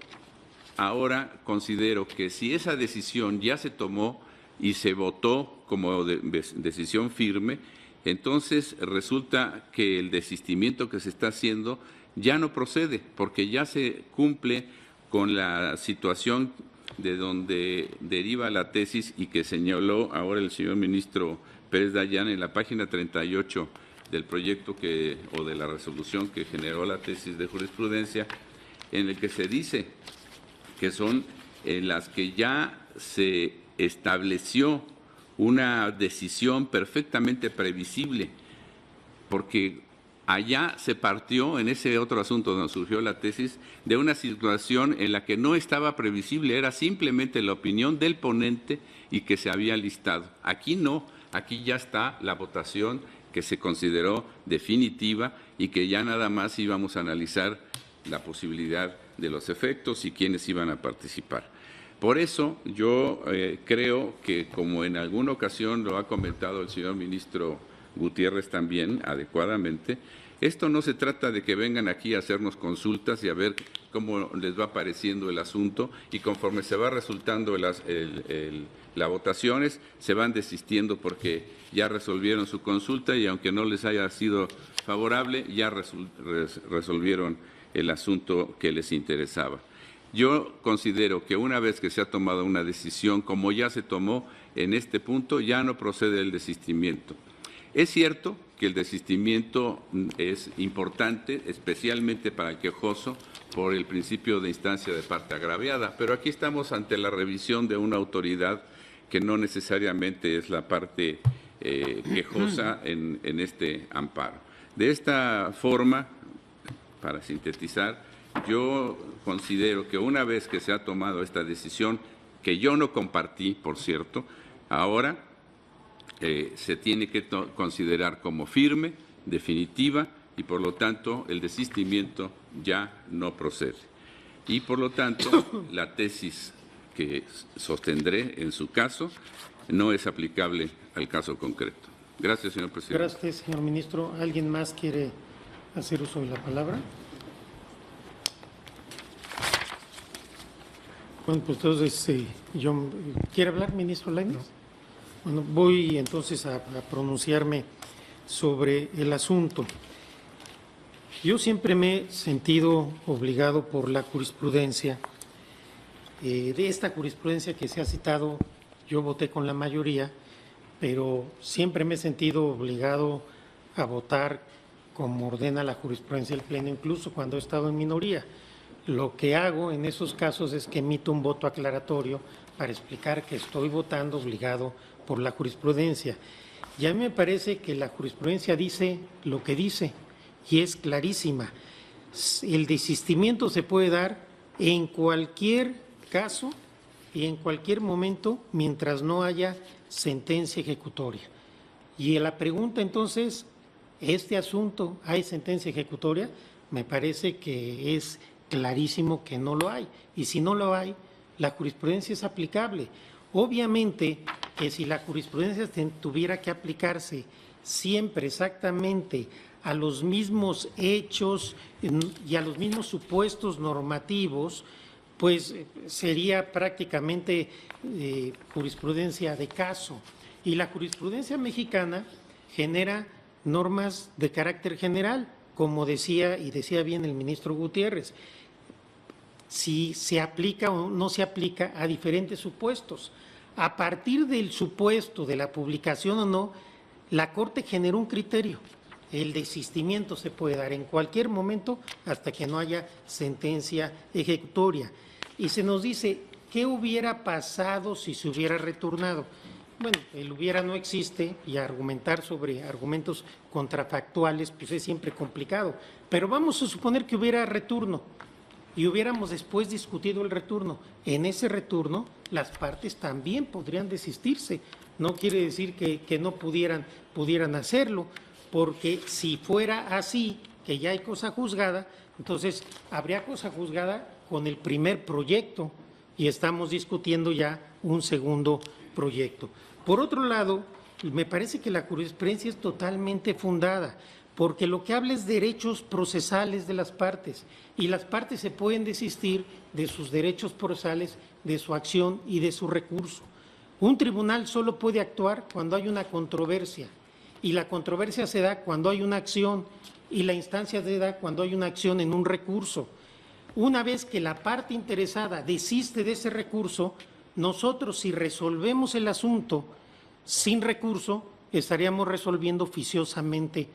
ahora considero que si esa decisión ya se tomó y se votó como decisión firme, entonces resulta que el desistimiento que se está haciendo ya no procede, porque ya se cumple con la situación de donde deriva la tesis y que señaló ahora el señor ministro Pérez Dayán en la página 38 del proyecto o de la resolución que generó la tesis de jurisprudencia, en el que se dice que son en las que ya se estableció una decisión perfectamente previsible, porque allá se partió, en ese otro asunto donde surgió la tesis, de una situación en la que no estaba previsible, era simplemente la opinión del ponente y que se había listado. Aquí no, aquí ya está la votación que se consideró definitiva y que ya nada más íbamos a analizar la posibilidad de los efectos y quiénes iban a participar. Por eso yo creo que, como en alguna ocasión lo ha comentado el señor ministro Gutiérrez también adecuadamente, esto no se trata de que vengan aquí a hacernos consultas y a ver cómo les va pareciendo el asunto, y conforme se va resultando las votaciones, se van desistiendo porque ya resolvieron su consulta y aunque no les haya sido favorable, ya resolvieron el asunto que les interesaba. Yo considero que una vez que se ha tomado una decisión, como ya se tomó en este punto, ya no procede el desistimiento. Es cierto que el desistimiento es importante, especialmente para el quejoso, por el principio de instancia de parte agraviada, pero aquí estamos ante la revisión de una autoridad que no necesariamente es la parte quejosa en este amparo. De esta forma, para sintetizar, yo considero que una vez que se ha tomado esta decisión, que yo no compartí, por cierto, ahora se tiene que considerar como firme, definitiva, y por lo tanto el desistimiento ya no procede. Y por lo tanto la tesis que sostendré en su caso no es aplicable al caso concreto. Gracias, señor presidente. Gracias, señor ministro. ¿Alguien más quiere hacer uso de la palabra? Bueno, pues entonces, ¿quiere hablar, ministro Lainez? No. Bueno, voy entonces a pronunciarme sobre el asunto. Yo siempre me he sentido obligado por la jurisprudencia, de esta jurisprudencia que se ha citado, yo voté con la mayoría, pero siempre me he sentido obligado a votar como ordena la jurisprudencia del Pleno, incluso cuando he estado en minoría. Lo que hago en esos casos es que emito un voto aclaratorio para explicar que estoy votando obligado por la jurisprudencia. Y a mí me parece que la jurisprudencia dice lo que dice y es clarísima. El desistimiento se puede dar en cualquier caso y en cualquier momento mientras no haya sentencia ejecutoria. Y la pregunta entonces, ¿este asunto hay sentencia ejecutoria? Me parece que es clarísimo que no lo hay. Y si no lo hay, la jurisprudencia es aplicable. Obviamente que si la jurisprudencia tuviera que aplicarse siempre exactamente a los mismos hechos y a los mismos supuestos normativos, pues sería prácticamente jurisprudencia de caso. Y la jurisprudencia mexicana genera normas de carácter general, como decía y decía bien el ministro Gutiérrez, si se aplica o no se aplica a diferentes supuestos. A partir del supuesto de la publicación o no, la Corte generó un criterio. El desistimiento se puede dar en cualquier momento hasta que no haya sentencia ejecutoria. Y se nos dice, ¿qué hubiera pasado si se hubiera retornado? Bueno, el hubiera no existe y argumentar sobre argumentos contrafactuales pues es siempre complicado. Pero vamos a suponer que hubiera retorno y hubiéramos después discutido el retorno. En ese retorno las partes también podrían desistirse. No quiere decir que no pudieran hacerlo, porque si fuera así, que ya hay cosa juzgada, entonces habría cosa juzgada con el primer proyecto y estamos discutiendo ya un segundo proyecto. Por otro lado, me parece que la jurisprudencia es totalmente fundada, porque lo que habla es derechos procesales de las partes, y las partes se pueden desistir de sus derechos procesales, de su acción y de su recurso. Un tribunal solo puede actuar cuando hay una controversia, y la controversia se da cuando hay una acción, y la instancia se da cuando hay una acción en un recurso. Una vez que la parte interesada desiste de ese recurso, nosotros, si resolvemos el asunto sin recurso, estaríamos resolviendo oficiosamente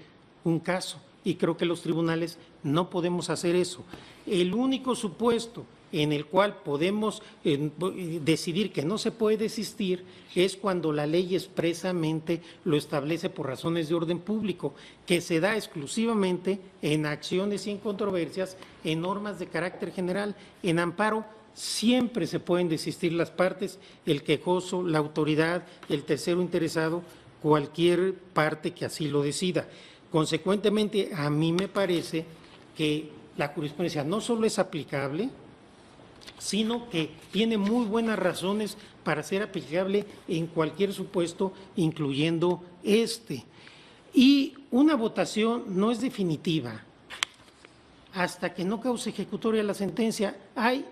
un caso, y creo que los tribunales no podemos hacer eso. El único supuesto en el cual podemos decidir que no se puede desistir es cuando la ley expresamente lo establece por razones de orden público, que se da exclusivamente en acciones y en controversias, en normas de carácter general. En amparo siempre se pueden desistir las partes, el quejoso, la autoridad, el tercero interesado, cualquier parte que así lo decida. Consecuentemente, a mí me parece que la jurisprudencia no solo es aplicable, sino que tiene muy buenas razones para ser aplicable en cualquier supuesto, incluyendo este. Y una votación no es definitiva hasta que no cause ejecutoria la sentencia. Hay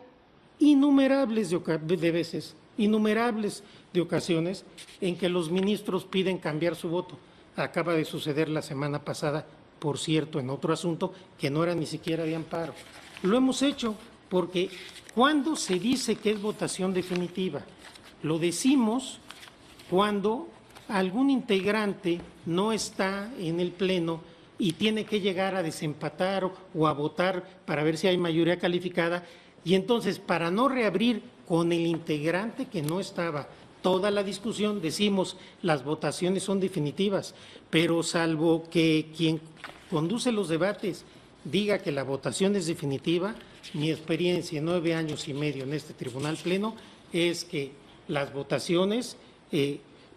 innumerables de veces, innumerables de ocasiones en que los ministros piden cambiar su voto. Acaba de suceder la semana pasada, por cierto, en otro asunto que no era ni siquiera de amparo. Lo hemos hecho porque ¿cuándo se dice que es votación definitiva? Lo decimos cuando algún integrante no está en el Pleno y tiene que llegar a desempatar o a votar para ver si hay mayoría calificada, y entonces para no reabrir con el integrante que no estaba toda la discusión, decimos las votaciones son definitivas, pero salvo que quien conduce los debates diga que la votación es definitiva, mi experiencia en 9 años y medio en este Tribunal Pleno es que las votaciones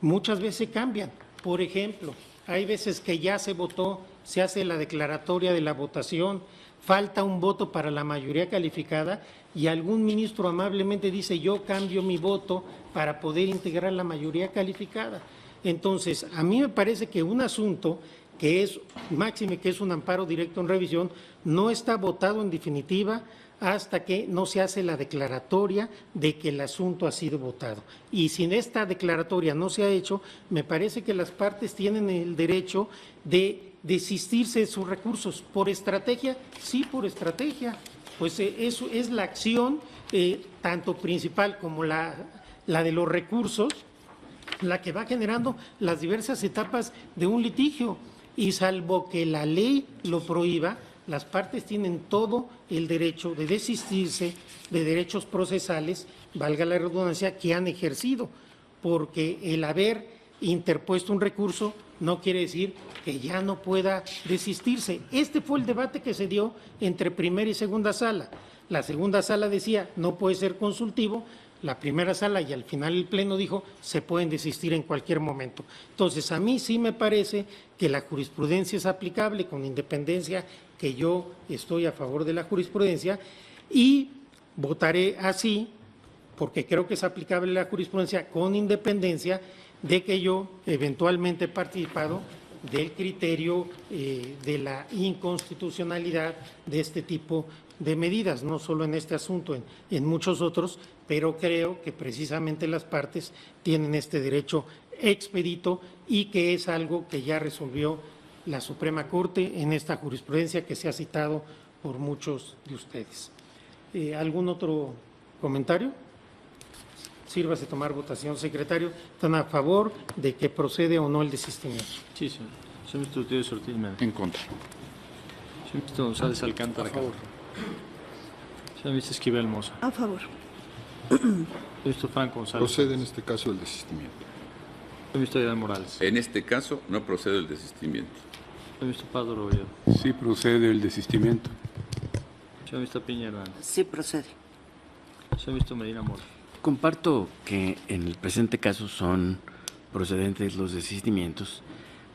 muchas veces cambian. Por ejemplo, hay veces que ya se votó, se hace la declaratoria de la votación, falta un voto para la mayoría calificada y algún ministro amablemente dice yo cambio mi voto para poder integrar la mayoría calificada. Entonces, a mí me parece que un asunto que es máxime, que es un amparo directo en revisión, no está votado en definitiva hasta que no se hace la declaratoria de que el asunto ha sido votado. Y si esta declaratoria no se ha hecho, me parece que las partes tienen el derecho de desistirse de sus recursos. ¿Por estrategia? Sí, por estrategia. Pues eso es la acción, tanto principal como la de los recursos, la que va generando las diversas etapas de un litigio. Y salvo que la ley lo prohíba, las partes tienen todo el derecho de desistirse de derechos procesales, valga la redundancia, que han ejercido, porque el haber interpuesto un recurso no quiere decir que ya no pueda desistirse. Este fue el debate que se dio entre primera y segunda sala. La segunda sala decía no puede ser consultivo, la primera sala y al final el Pleno dijo se pueden desistir en cualquier momento. Entonces, a mí sí me parece que la jurisprudencia es aplicable con independencia, que yo estoy a favor de la jurisprudencia y votaré así porque creo que es aplicable la jurisprudencia con independencia de que yo eventualmente he participado del criterio de la inconstitucionalidad de este tipo de medidas, no solo en este asunto, en muchos otros, pero creo que precisamente las partes tienen este derecho expedito y que es algo que ya resolvió la Suprema Corte en esta jurisprudencia que se ha citado por muchos de ustedes. ¿Algún otro comentario? Sírvase tomar votación. Secretario, ¿están a favor de que procede o no el desistimiento? Sí, señor. Señor ministro Gutiérrez Ortiz Mena. En contra. Señor ministro González Alcántara. A favor. Señor ministro Esquivel Moza. A favor. Señor ministro Franco González. Procede en este caso el desistimiento. Señor ministro Aguilar Morales. En este caso no procede el desistimiento. Señor ministro Pablo Robledo. Sí procede el desistimiento. Señor ministro Piña Hernández. Sí procede. Señor ministro Medina Mora. Comparto que en el presente caso son procedentes los desistimientos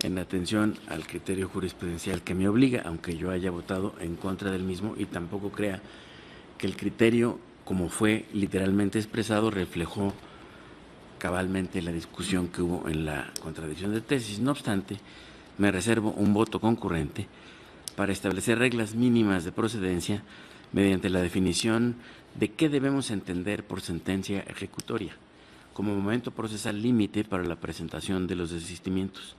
en atención al criterio jurisprudencial que me obliga, aunque yo haya votado en contra del mismo y tampoco crea que el criterio, como fue literalmente expresado, reflejó cabalmente la discusión que hubo en la contradicción de tesis. No obstante, me reservo un voto concurrente para establecer reglas mínimas de procedencia mediante la definición de qué debemos entender por sentencia ejecutoria, como momento procesal límite para la presentación de los desistimientos.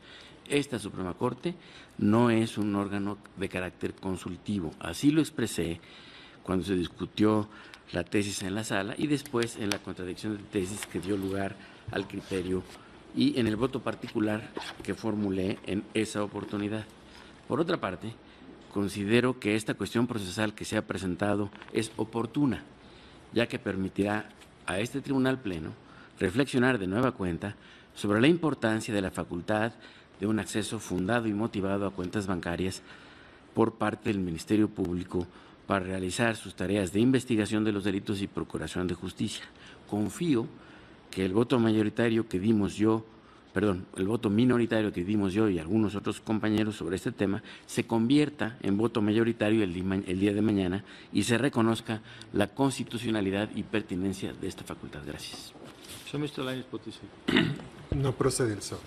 Esta Suprema Corte no es un órgano de carácter consultivo, así lo expresé cuando se discutió la tesis en la sala y después en la contradicción de tesis que dio lugar al criterio y en el voto particular que formulé en esa oportunidad. Por otra parte, considero que esta cuestión procesal que se ha presentado es oportuna, ya que permitirá a este Tribunal Pleno reflexionar de nueva cuenta sobre la importancia de la facultad de un acceso fundado y motivado a cuentas bancarias por parte del Ministerio Público para realizar sus tareas de investigación de los delitos y procuración de justicia. Confío que el voto mayoritario que dimos el voto minoritario que dimos yo y algunos otros compañeros sobre este tema se convierta en voto mayoritario el día de mañana y se reconozca la constitucionalidad y pertinencia de esta facultad. Gracias. Señor ministro Lainez Potisek. No procede el SOS.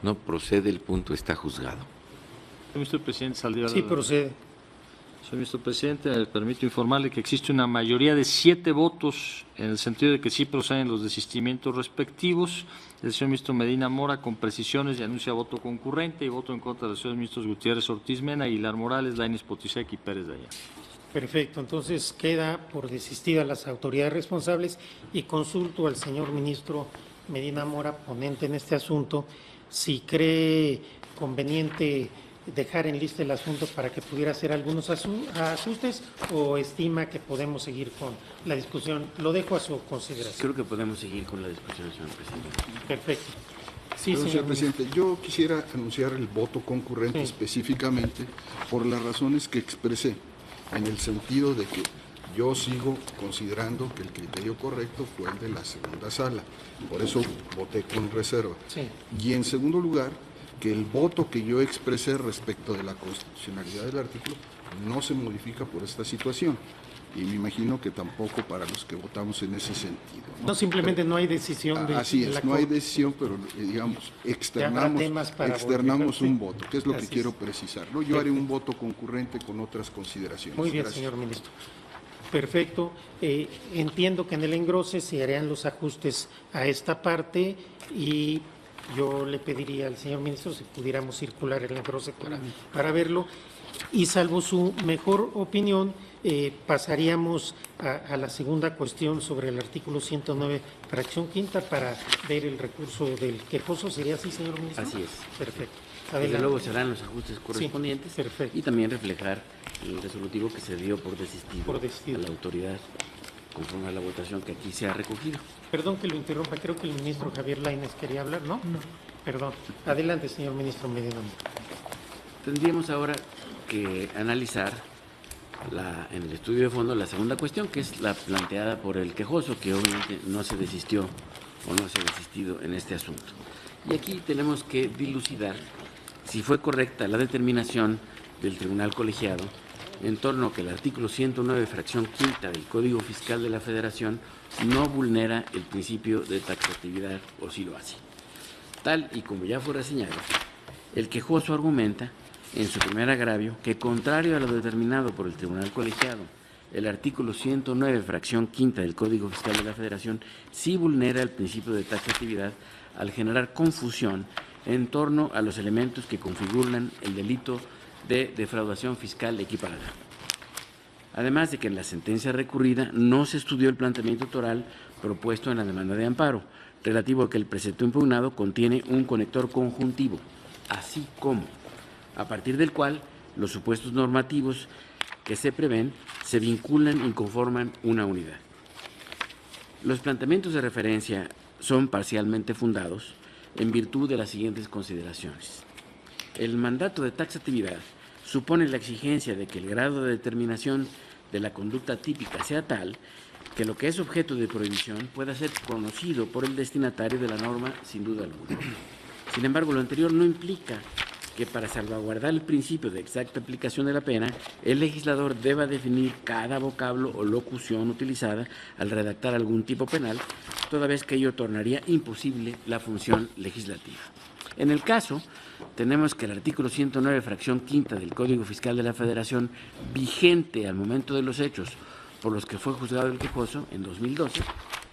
No procede, el punto está juzgado. Señor ministro presidente Saldívar. Sí procede. Señor ministro presidente, me permito informarle que existe una mayoría de 7 votos en el sentido de que sí proceden los desistimientos respectivos. El señor ministro Medina Mora con precisiones y anuncia voto concurrente y voto en contra de los señores ministros Gutiérrez Ortiz Mena, Aguilar Morales, Lainez Potisek y Pérez Dayán. Perfecto, entonces queda por desistir a las autoridades responsables y consulto al señor ministro Medina Mora, ponente en este asunto, si cree conveniente dejar en lista el asunto para que pudiera hacer algunos ajustes o estima que podemos seguir con la discusión. Lo dejo a su consideración. Creo que podemos seguir con la discusión, señor presidente. Perfecto. Sí, señor presidente, yo quisiera anunciar el voto concurrente específicamente por las razones que expresé, en el sentido de que yo sigo considerando que el criterio correcto fue el de la segunda sala. Por eso voté con reserva. Sí. Y en segundo lugar, que el voto que yo expresé respecto de la constitucionalidad del artículo no se modifica por esta situación. Y me imagino que tampoco para los que votamos en ese sentido. No, simplemente no hay decisión. Así es, no hay decisión, pero digamos, externamos un voto, que es lo que quiero precisar, ¿no? Yo haré un voto concurrente con otras consideraciones. Muy bien, señor ministro. Perfecto. Entiendo que en el engrose se harían los ajustes a esta parte y yo le pediría al señor ministro si pudiéramos circular el engrose para verlo. Y salvo su mejor opinión, pasaríamos a la segunda cuestión sobre el artículo 109, fracción quinta, para ver el recurso del quejoso. ¿Sería así, señor ministro? Así es. Perfecto. Desde luego serán los ajustes correspondientes, sí, perfecto, y también reflejar el resolutivo que se dio por desistido a la autoridad conforme a la votación que aquí se ha recogido. Perdón que lo interrumpa, creo que el ministro Javier Lainez quería hablar, ¿no? No. Perdón. Adelante, señor ministro Medina. Tendríamos ahora que analizar en el estudio de fondo la segunda cuestión, que es la planteada por el quejoso, que obviamente no se desistió o no se ha desistido en este asunto. Y aquí tenemos que dilucidar si fue correcta la determinación del tribunal colegiado en torno a que el artículo 109, fracción quinta del Código Fiscal de la Federación no vulnera el principio de taxatividad o si lo hace. Tal y como ya fuera señalado, el quejoso argumenta en su primer agravio que, contrario a lo determinado por el tribunal colegiado, el artículo 109, fracción quinta del Código Fiscal de la Federación sí vulnera el principio de taxatividad al generar confusión en torno a los elementos que configuran el delito de defraudación fiscal equiparada. además de que en la sentencia recurrida no se estudió el planteamiento autoral propuesto en la demanda de amparo, relativo a que el precepto impugnado contiene un conector conjuntivo, así como, a partir del cual los supuestos normativos que se prevén se vinculan y conforman una unidad. Los planteamientos de referencia son parcialmente fundados en virtud de las siguientes consideraciones. El mandato de taxatividad supone la exigencia de que el grado de determinación de la conducta típica sea tal que lo que es objeto de prohibición pueda ser conocido por el destinatario de la norma sin duda alguna. Sin embargo, lo anterior no implica que para salvaguardar el principio de exacta aplicación de la pena, el legislador deba definir cada vocablo o locución utilizada al redactar algún tipo penal, toda vez que ello tornaría imposible la función legislativa. En el caso, tenemos que el artículo 109, fracción quinta del Código Fiscal de la Federación, vigente al momento de los hechos por los que fue juzgado el quejoso en 2012,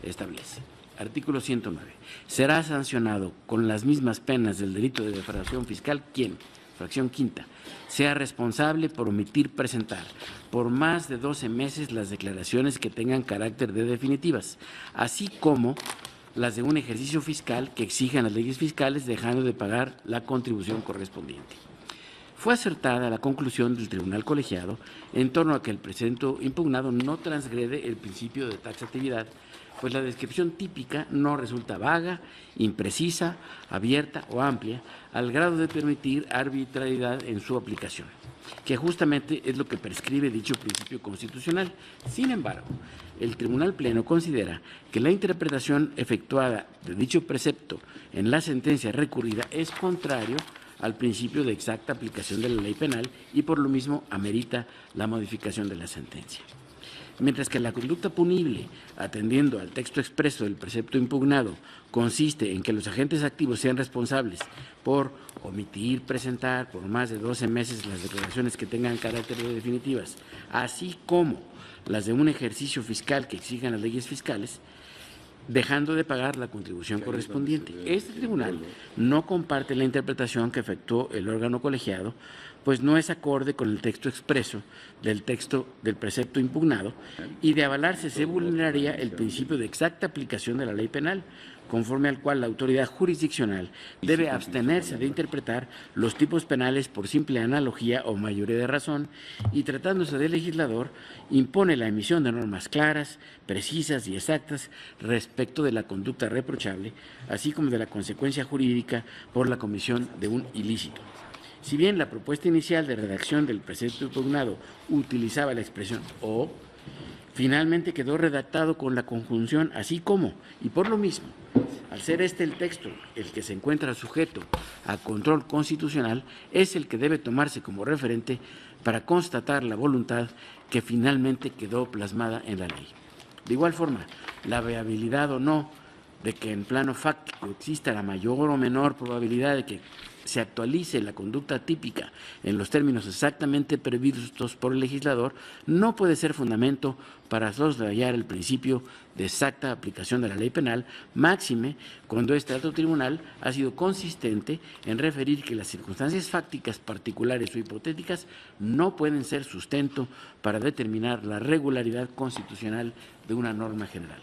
establece. Artículo 109. Será sancionado con las mismas penas del delito de defraudación fiscal quien, fracción quinta, sea responsable por omitir presentar por más de 12 meses las declaraciones que tengan carácter de definitivas, así como las de un ejercicio fiscal que exijan las leyes fiscales dejando de pagar la contribución correspondiente. Fue acertada la conclusión del tribunal colegiado en torno a que el precepto impugnado no transgrede el principio de taxatividad, pues la descripción típica no resulta vaga, imprecisa, abierta o amplia, al grado de permitir arbitrariedad en su aplicación, que justamente es lo que prescribe dicho principio constitucional. Sin embargo, el Tribunal Pleno considera que la interpretación efectuada de dicho precepto en la sentencia recurrida es contrario al principio de exacta aplicación de la ley penal y por lo mismo amerita la modificación de la sentencia. Mientras que la conducta punible, atendiendo al texto expreso del precepto impugnado, consiste en que los agentes activos sean responsables por omitir presentar por más de 12 meses las declaraciones que tengan carácter de definitivas, así como las de un ejercicio fiscal que exijan las leyes fiscales, dejando de pagar la contribución correspondiente. Este tribunal no comparte la interpretación que efectuó el órgano colegiado, pues no es acorde con el texto expreso del texto del precepto impugnado y de avalarse se vulneraría el principio de exacta aplicación de la ley penal, conforme al cual la autoridad jurisdiccional debe abstenerse de interpretar los tipos penales por simple analogía o mayoría de razón y, tratándose del legislador, impone la emisión de normas claras, precisas y exactas respecto de la conducta reprochable, así como de la consecuencia jurídica por la comisión de un ilícito. Si bien la propuesta inicial de redacción del precepto impugnado utilizaba la expresión "o", finalmente quedó redactado con la conjunción "así como", y por lo mismo, al ser este el texto el que se encuentra sujeto a control constitucional, es el que debe tomarse como referente para constatar la voluntad que finalmente quedó plasmada en la ley. De igual forma, la viabilidad o no de que en plano fáctico exista la mayor o menor probabilidad de que se actualice la conducta típica en los términos exactamente previstos por el legislador, no puede ser fundamento para soslayar el principio de exacta aplicación de la ley penal, máxime cuando este alto tribunal ha sido consistente en referir que las circunstancias fácticas particulares o hipotéticas no pueden ser sustento para determinar la regularidad constitucional de una norma general.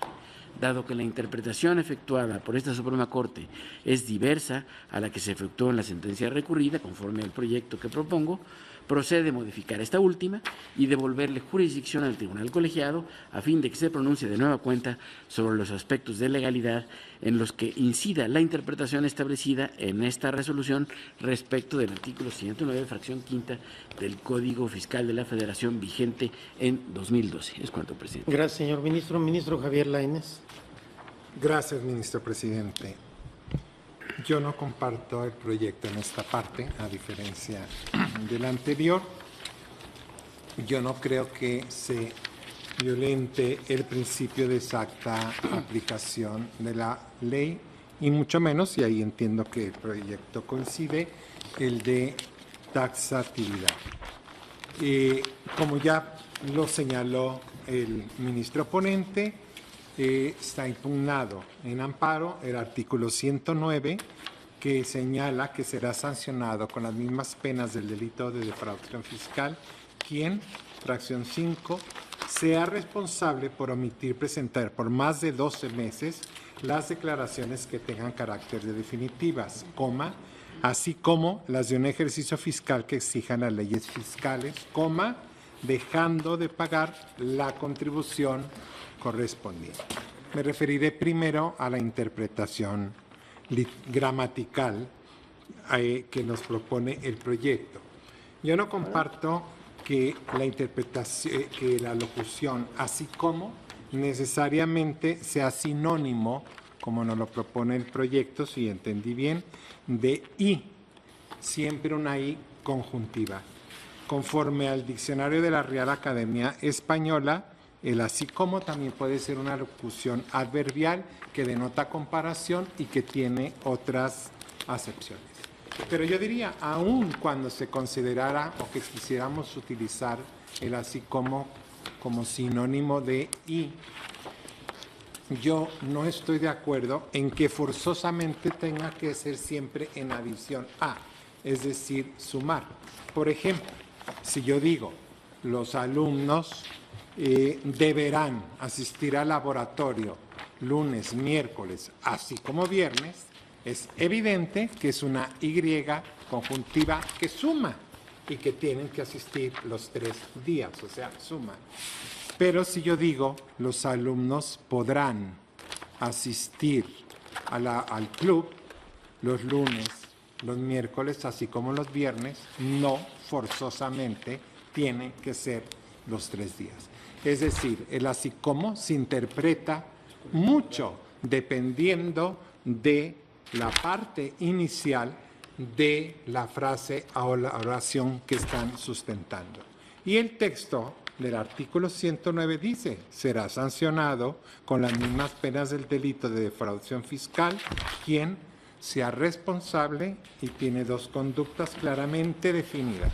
Dado que la interpretación efectuada por esta Suprema Corte es diversa a la que se efectuó en la sentencia recurrida, conforme al proyecto que propongo, procede modificar esta última y devolverle jurisdicción al tribunal colegiado a fin de que se pronuncie de nueva cuenta sobre los aspectos de legalidad en los que incida la interpretación establecida en esta resolución respecto del artículo 109, fracción quinta del Código Fiscal de la Federación vigente en 2012. Es cuanto, presidente. Gracias, señor ministro. Ministro Javier Lainez. Gracias, ministro presidente. Yo no comparto el proyecto en esta parte, a diferencia del anterior. Yo no creo que se violente el principio de exacta aplicación de la ley, y mucho menos, y ahí entiendo que el proyecto coincide, el de taxatividad. Como ya lo señaló el ministro ponente, está impugnado en amparo el artículo 109, que señala que será sancionado con las mismas penas del delito de defraudación fiscal quien, fracción 5, sea responsable por omitir presentar por más de 12 meses las declaraciones que tengan carácter de definitivas, coma, así como las de un ejercicio fiscal que exijan las leyes fiscales, coma, dejando de pagar la contribución correspondiente. Me referiré primero a la interpretación gramatical que nos propone el proyecto. Yo no comparto que la interpretación, que la locución, así como, necesariamente sea sinónimo, como nos lo propone el proyecto, si entendí bien, de y, siempre una i conjuntiva. Conforme al diccionario de la Real Academia Española, el así como también puede ser una locución adverbial que denota comparación y que tiene otras acepciones. Pero yo diría, aun cuando se considerara o que quisiéramos utilizar el así como sinónimo de y, yo no estoy de acuerdo en que forzosamente tenga que ser siempre en adición a, es decir, sumar. Por ejemplo, si yo digo, los alumnos deberán asistir al laboratorio lunes, miércoles, así como viernes, es evidente que es una Y conjuntiva que suma y que tienen que asistir los 3 días, o sea, suma. Pero si yo digo, los alumnos podrán asistir al club los lunes, los miércoles, así como los viernes, no forzosamente tienen que ser los 3 días. Es decir, el así como se interpreta mucho dependiendo de la parte inicial de la frase o la oración que están sustentando. Y el texto del artículo 109 dice, será sancionado con las mismas penas del delito de defraudación fiscal quien sea responsable y tiene 2 conductas claramente definidas.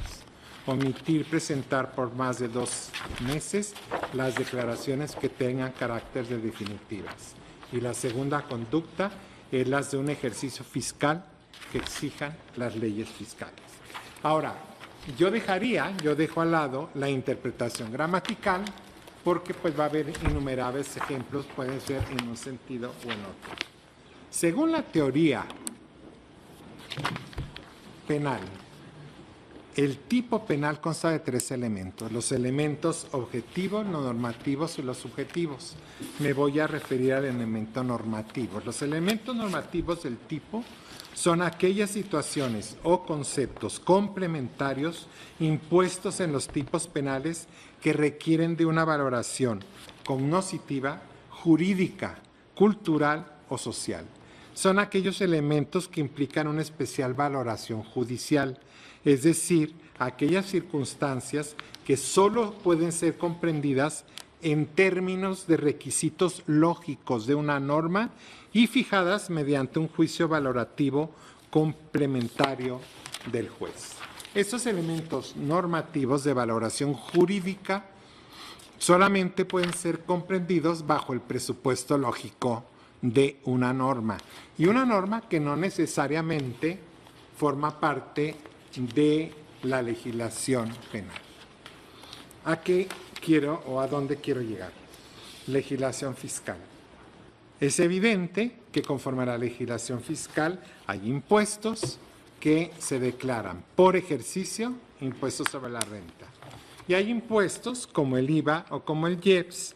Omitir presentar por más de 2 meses las declaraciones que tengan carácter de definitivas. Y la segunda conducta es las de un ejercicio fiscal que exijan las leyes fiscales. Ahora, yo dejo al lado la interpretación gramatical porque pues va a haber innumerables ejemplos, pueden ser en un sentido o en otro. Según la teoría penal, el tipo penal consta de 3 elementos, los elementos objetivos, los normativos y los subjetivos. Me voy a referir al elemento normativo. Los elementos normativos del tipo son aquellas situaciones o conceptos complementarios impuestos en los tipos penales que requieren de una valoración cognoscitiva, jurídica, cultural o social. Son aquellos elementos que implican una especial valoración judicial, es decir, aquellas circunstancias que solo pueden ser comprendidas en términos de requisitos lógicos de una norma y fijadas mediante un juicio valorativo complementario del juez. Estos elementos normativos de valoración jurídica solamente pueden ser comprendidos bajo el presupuesto lógico de una norma, y una norma que no necesariamente forma parte de la legislación penal. ¿A qué quiero o a dónde quiero llegar? Legislación fiscal. Es evidente que conforme a la legislación fiscal hay impuestos que se declaran por ejercicio, impuestos sobre la renta. Y hay impuestos como el IVA o como el IEPS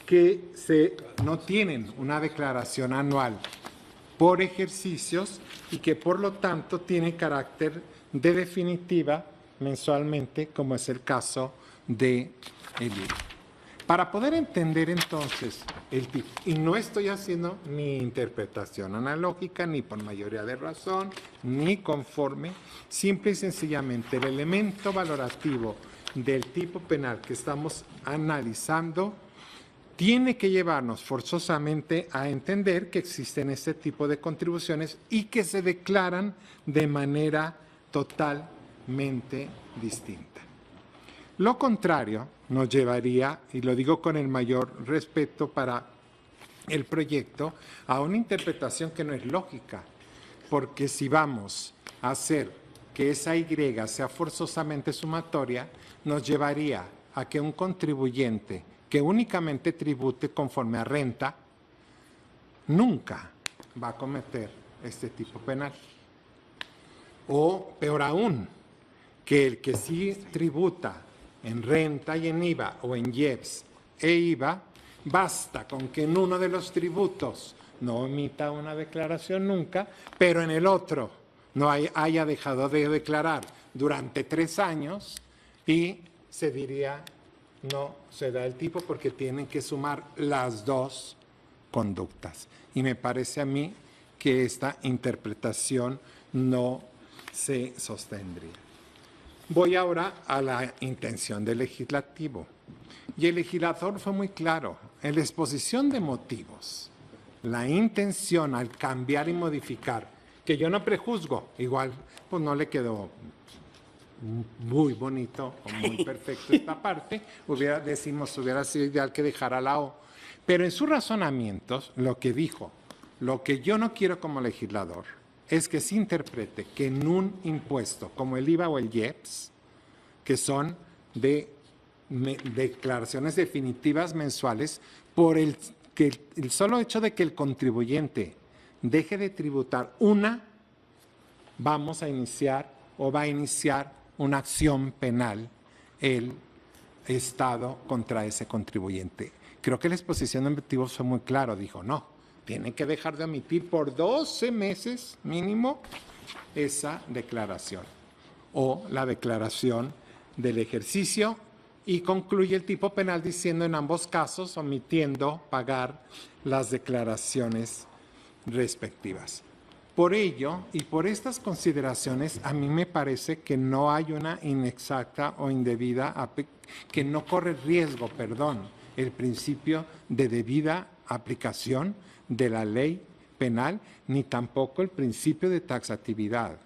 que no tienen una declaración anual por ejercicios y que por lo tanto tienen carácter de definitiva mensualmente, como es el caso de el IVA. Para poder entender entonces el tipo, y no estoy haciendo ni interpretación analógica, ni por mayoría de razón, ni conforme, simple y sencillamente el elemento valorativo del tipo penal que estamos analizando tiene que llevarnos forzosamente a entender que existen este tipo de contribuciones y que se declaran de manera totalmente distinta. Lo contrario nos llevaría, y lo digo con el mayor respeto para el proyecto, a una interpretación que no es lógica, porque si vamos a hacer que esa Y sea forzosamente sumatoria, nos llevaría a que un contribuyente que únicamente tribute conforme a renta, nunca va a cometer este tipo penal. O, peor aún, que el que sí tributa en renta y en IVA o en IEPS e IVA, basta con que en uno de los tributos no emita una declaración nunca, pero en el otro no haya dejado de declarar durante 3 años y se diría no se da el tipo porque tienen que sumar las dos conductas. Y me parece a mí que esta interpretación no se sostendría. Voy ahora a la intención del legislativo. Y el legislador fue muy claro. En la exposición de motivos, la intención al cambiar y modificar, que yo no prejuzgo, igual pues no le quedó muy bonito o muy perfecto esta parte, hubiera sido ideal que dejara la O. Pero en sus razonamientos, lo que dijo, lo que yo no quiero como legislador, es que se interprete que en un impuesto como el IVA o el IEPS, que son de declaraciones definitivas mensuales, por el solo hecho de que el contribuyente deje de tributar vamos a iniciar o va a iniciar una acción penal el Estado contra ese contribuyente. Creo que la exposición de motivos fue muy claro, dijo, no, tiene que dejar de emitir por 12 meses mínimo esa declaración o la declaración del ejercicio y concluye el tipo penal diciendo en ambos casos omitiendo pagar las declaraciones respectivas. Por ello y por estas consideraciones, a mí me parece que no hay una inexacta o indebida, que no corre riesgo, el principio de debida aplicación de la ley penal, ni tampoco el principio de taxatividad.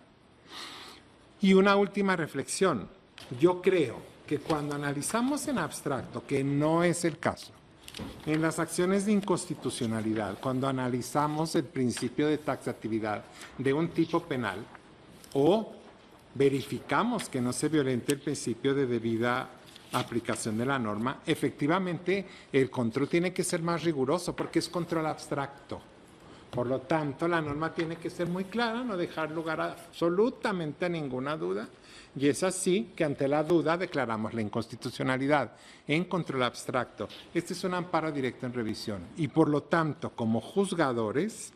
Y una última reflexión. Yo creo que cuando analizamos en abstracto, que no es el caso, en las acciones de inconstitucionalidad, cuando analizamos el principio de taxatividad de un tipo penal o verificamos que no se violente el principio de debida aplicación de la norma, efectivamente el control tiene que ser más riguroso porque es control abstracto. Por lo tanto, la norma tiene que ser muy clara, no dejar lugar absolutamente a ninguna duda. Y es así que ante la duda declaramos la inconstitucionalidad en control abstracto. Este es un amparo directo en revisión. Y por lo tanto, como juzgadores,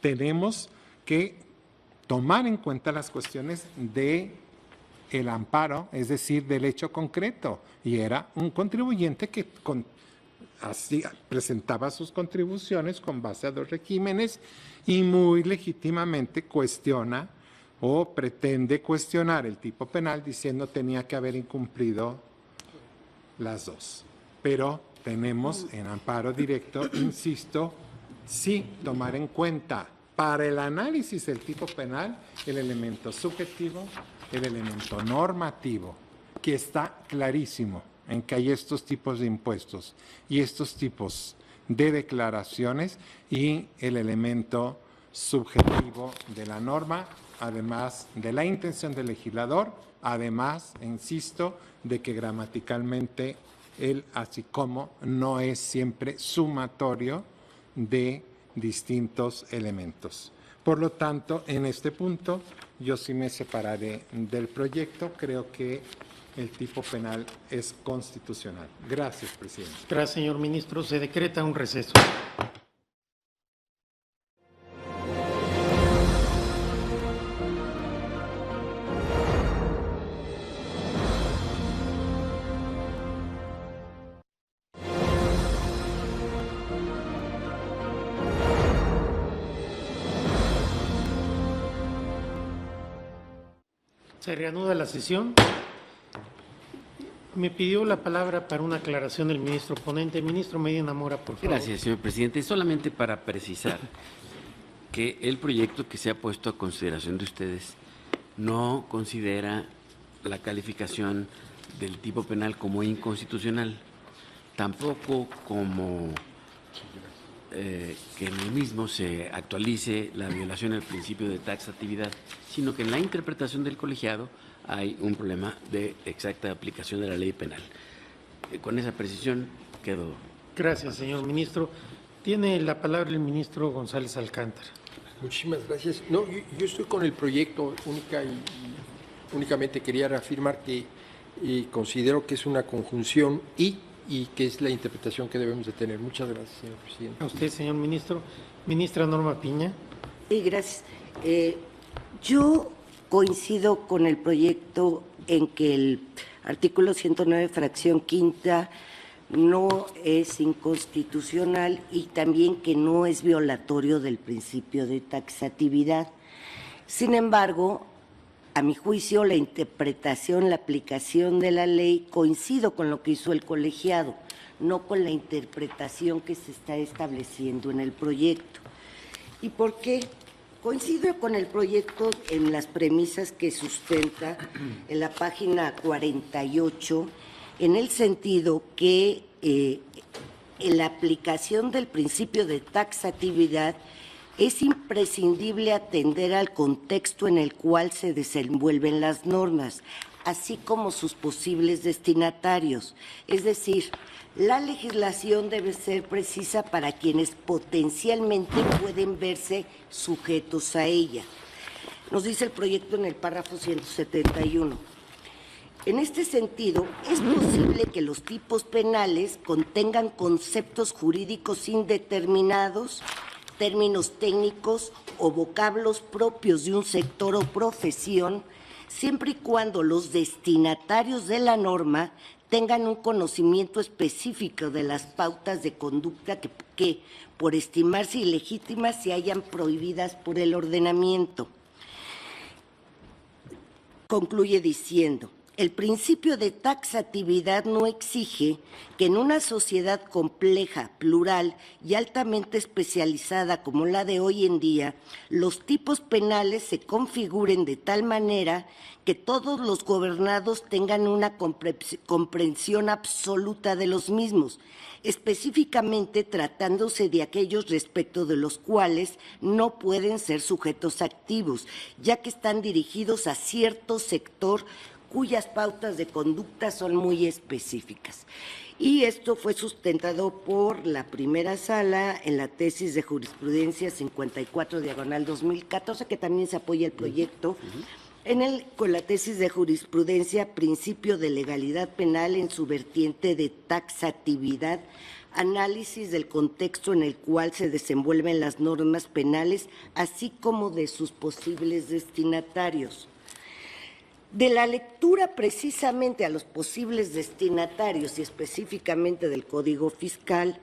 tenemos que tomar en cuenta las cuestiones del amparo, es decir, del hecho concreto. Y era un contribuyente que así presentaba sus contribuciones con base a 2 regímenes y muy legítimamente cuestiona o pretende cuestionar el tipo penal diciendo tenía que haber incumplido las 2. Pero tenemos en amparo directo, insisto, sí tomar en cuenta para el análisis del tipo penal el elemento subjetivo, el elemento normativo, que está clarísimo en que hay estos tipos de impuestos y estos tipos de declaraciones y el elemento subjetivo de la norma, además de la intención del legislador, además, insisto, de que gramaticalmente el así como no es siempre sumatorio de distintos elementos. Por lo tanto, en este punto, yo sí me separaré del proyecto. Creo que el tipo penal es constitucional. Gracias, presidente. Gracias, señor ministro. Se decreta un receso. Se reanuda la sesión. Me pidió la palabra para una aclaración el ministro ponente. Ministro Medina Mora, por favor. Gracias, señor presidente. Solamente para precisar que el proyecto que se ha puesto a consideración de ustedes no considera la calificación del tipo penal como inconstitucional, tampoco como que en el mismo se actualice la violación al principio de taxatividad, sino que en la interpretación del colegiado hay un problema de exacta aplicación de la ley penal. Con esa precisión quedo. Gracias, señor ministro. Tiene la palabra el ministro González Alcántara. Muchísimas gracias. No, yo estoy con el proyecto únicamente quería reafirmar que considero que es una conjunción y que es la interpretación que debemos de tener. Muchas gracias, señor presidente. A usted, señor ministro. Ministra Norma Piña. Sí, gracias. Yo coincido con el proyecto en que el artículo 109, fracción quinta, no es inconstitucional y también que no es violatorio del principio de taxatividad. Sin embargo, a mi juicio, la interpretación, la aplicación de la ley coincido con lo que hizo el colegiado, no con la interpretación que se está estableciendo en el proyecto. ¿Y por qué? Coincido con el proyecto en las premisas que sustenta en la página 48, en el sentido que en la aplicación del principio de taxatividad es imprescindible atender al contexto en el cual se desenvuelven las normas, así como sus posibles destinatarios. Es decir, la legislación debe ser precisa para quienes potencialmente pueden verse sujetos a ella. Nos dice el proyecto en el párrafo 171. En este sentido, es posible que los tipos penales contengan conceptos jurídicos indeterminados, términos técnicos o vocablos propios de un sector o profesión, siempre y cuando los destinatarios de la norma tengan un conocimiento específico de las pautas de conducta que por estimarse ilegítimas, se hayan prohibidas por el ordenamiento. Concluye diciendo: el principio de taxatividad no exige que en una sociedad compleja, plural y altamente especializada como la de hoy en día, los tipos penales se configuren de tal manera que todos los gobernados tengan una comprensión absoluta de los mismos, específicamente tratándose de aquellos respecto de los cuales no pueden ser sujetos activos, ya que están dirigidos a cierto sector cuyas pautas de conducta son muy específicas. Y esto fue sustentado por la primera sala en la tesis de jurisprudencia 54/2014, que también se apoya el proyecto, con la tesis de jurisprudencia Principio de Legalidad Penal en su vertiente de taxatividad, análisis del contexto en el cual se desenvuelven las normas penales, así como de sus posibles destinatarios. De la lectura precisamente a los posibles destinatarios y específicamente del Código Fiscal,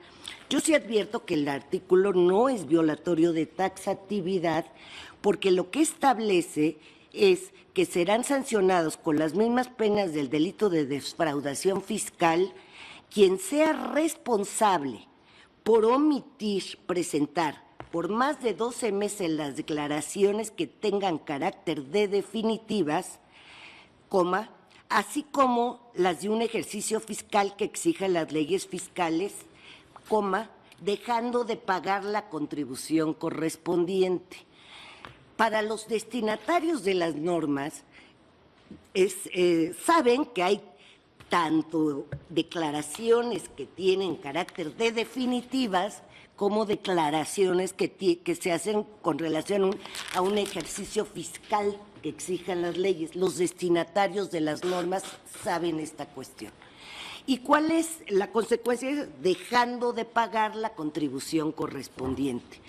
yo sí advierto que el artículo no es violatorio de taxatividad, porque lo que establece es que serán sancionados con las mismas penas del delito de defraudación fiscal quien sea responsable por omitir presentar por más de 12 meses las declaraciones que tengan carácter de definitivas, así como las de un ejercicio fiscal que exijan las leyes fiscales, dejando de pagar la contribución correspondiente. Para los destinatarios de las normas, saben que hay tanto declaraciones que tienen carácter de definitivas como declaraciones que se hacen con relación a un ejercicio fiscal que exijan las leyes. Los destinatarios de las normas saben esta cuestión. ¿Y cuál es la consecuencia? Dejando de pagar la contribución correspondiente.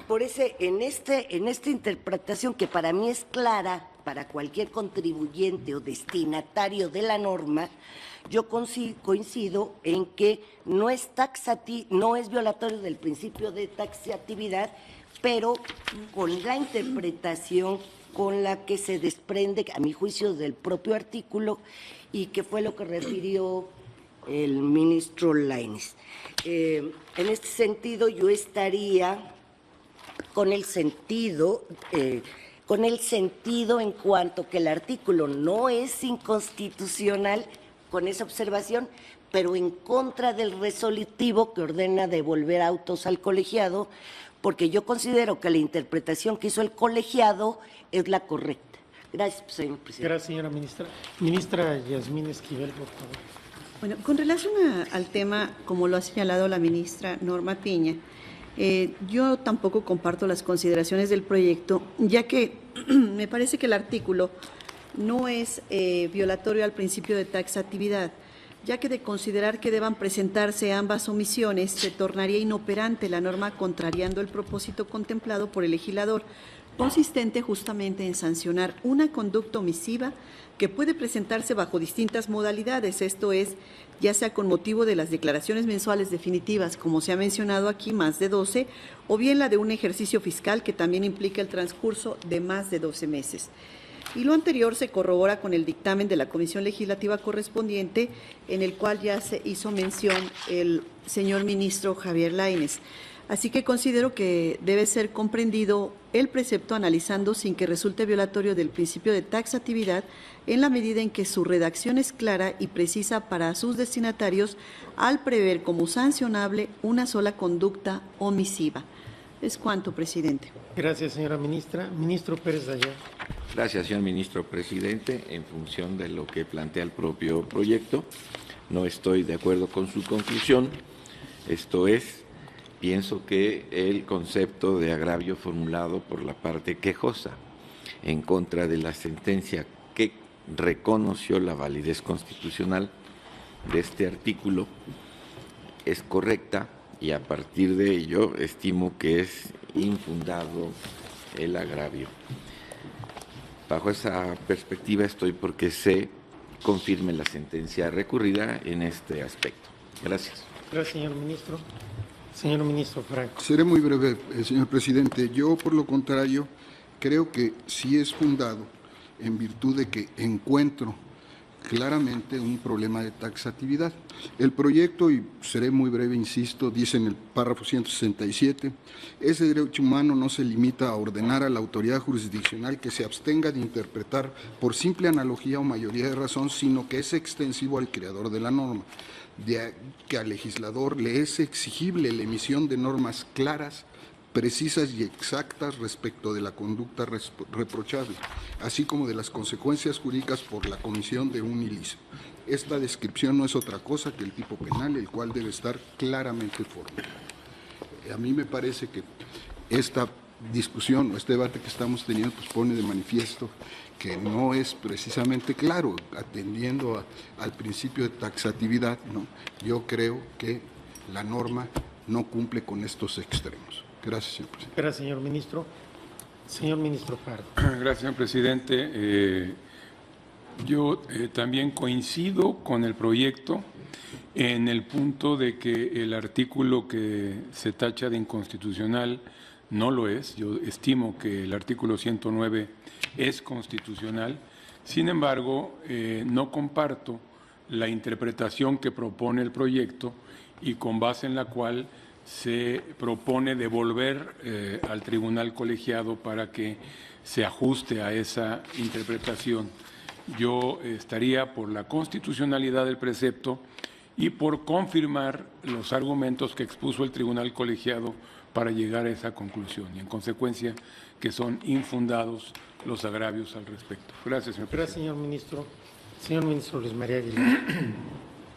Por eso, en esta interpretación, que para mí es clara para cualquier contribuyente o destinatario de la norma, yo coincido en que no es violatorio del principio de taxatividad, pero con la interpretación con la que se desprende, a mi juicio, del propio artículo, y que fue lo que refirió el ministro Lainez. En este sentido, yo estaría con el sentido en cuanto que el artículo no es inconstitucional, con esa observación, pero en contra del resolutivo que ordena devolver autos al colegiado, porque yo considero que la interpretación que hizo el colegiado es la correcta. Gracias, señor presidente. Gracias, señora ministra. Ministra Yasmín Esquivel, por favor. Bueno, con relación al tema, como lo ha señalado la ministra Norma Piña, yo tampoco comparto las consideraciones del proyecto, ya que me parece que el artículo no es violatorio al principio de taxatividad, ya que de considerar que deban presentarse ambas omisiones se tornaría inoperante la norma, contrariando el propósito contemplado por el legislador, consistente justamente en sancionar una conducta omisiva que puede presentarse bajo distintas modalidades, esto es, ya sea con motivo de las declaraciones mensuales definitivas, como se ha mencionado aquí, más de 12, o bien la de un ejercicio fiscal que también implica el transcurso de más de 12 meses. Y lo anterior se corrobora con el dictamen de la Comisión Legislativa correspondiente, en el cual ya se hizo mención el señor ministro Javier Lainez. Así que considero que debe ser comprendido el precepto analizando sin que resulte violatorio del principio de taxatividad, en la medida en que su redacción es clara y precisa para sus destinatarios al prever como sancionable una sola conducta omisiva. Es cuanto, presidente. Gracias, señora ministra. Ministro Pérez Dayán. Gracias, señor ministro presidente. En función de lo que plantea el propio proyecto, no estoy de acuerdo con su conclusión. Esto es, pienso que el concepto de agravio formulado por la parte quejosa en contra de la sentencia que reconoció la validez constitucional de este artículo es correcta, y a partir de ello estimo que es infundado el agravio. Bajo esa perspectiva estoy porque se confirme la sentencia recurrida en este aspecto. Gracias. Gracias, señor ministro. Señor ministro Franco. Seré muy breve, señor presidente. Yo, por lo contrario, creo que sí es fundado en virtud de que encuentro claramente un problema de taxatividad. El proyecto, y seré muy breve, insisto, dice en el párrafo 167, ese derecho humano no se limita a ordenar a la autoridad jurisdiccional que se abstenga de interpretar por simple analogía o mayoría de razón, sino que es extensivo al creador de la norma, de que al legislador le es exigible la emisión de normas claras, precisas y exactas respecto de la conducta reprochable, así como de las consecuencias jurídicas por la comisión de un ilícito. Esta descripción no es otra cosa que el tipo penal, el cual debe estar claramente formulado. A mí me parece que esta discusión o este debate que estamos teniendo pues pone de manifiesto que no es precisamente claro, atendiendo al principio de taxatividad, ¿no? Yo creo que la norma no cumple con estos extremos. Gracias, señor presidente. Gracias, señor ministro. Señor ministro Pardo. Gracias, señor presidente. Yo también coincido con el proyecto en el punto de que el artículo que se tacha de inconstitucional no lo es. Yo estimo que el artículo 109 es constitucional. Sin embargo, no comparto la interpretación que propone el proyecto y con base en la cual se propone devolver al tribunal colegiado para que se ajuste a esa interpretación. Yo estaría por la constitucionalidad del precepto y por confirmar los argumentos que expuso el tribunal colegiado para llegar a esa conclusión y, en consecuencia, que son infundados los agravios al respecto. Gracias, señor presidente. Gracias, señor ministro. Señor ministro Luis María Aguilar.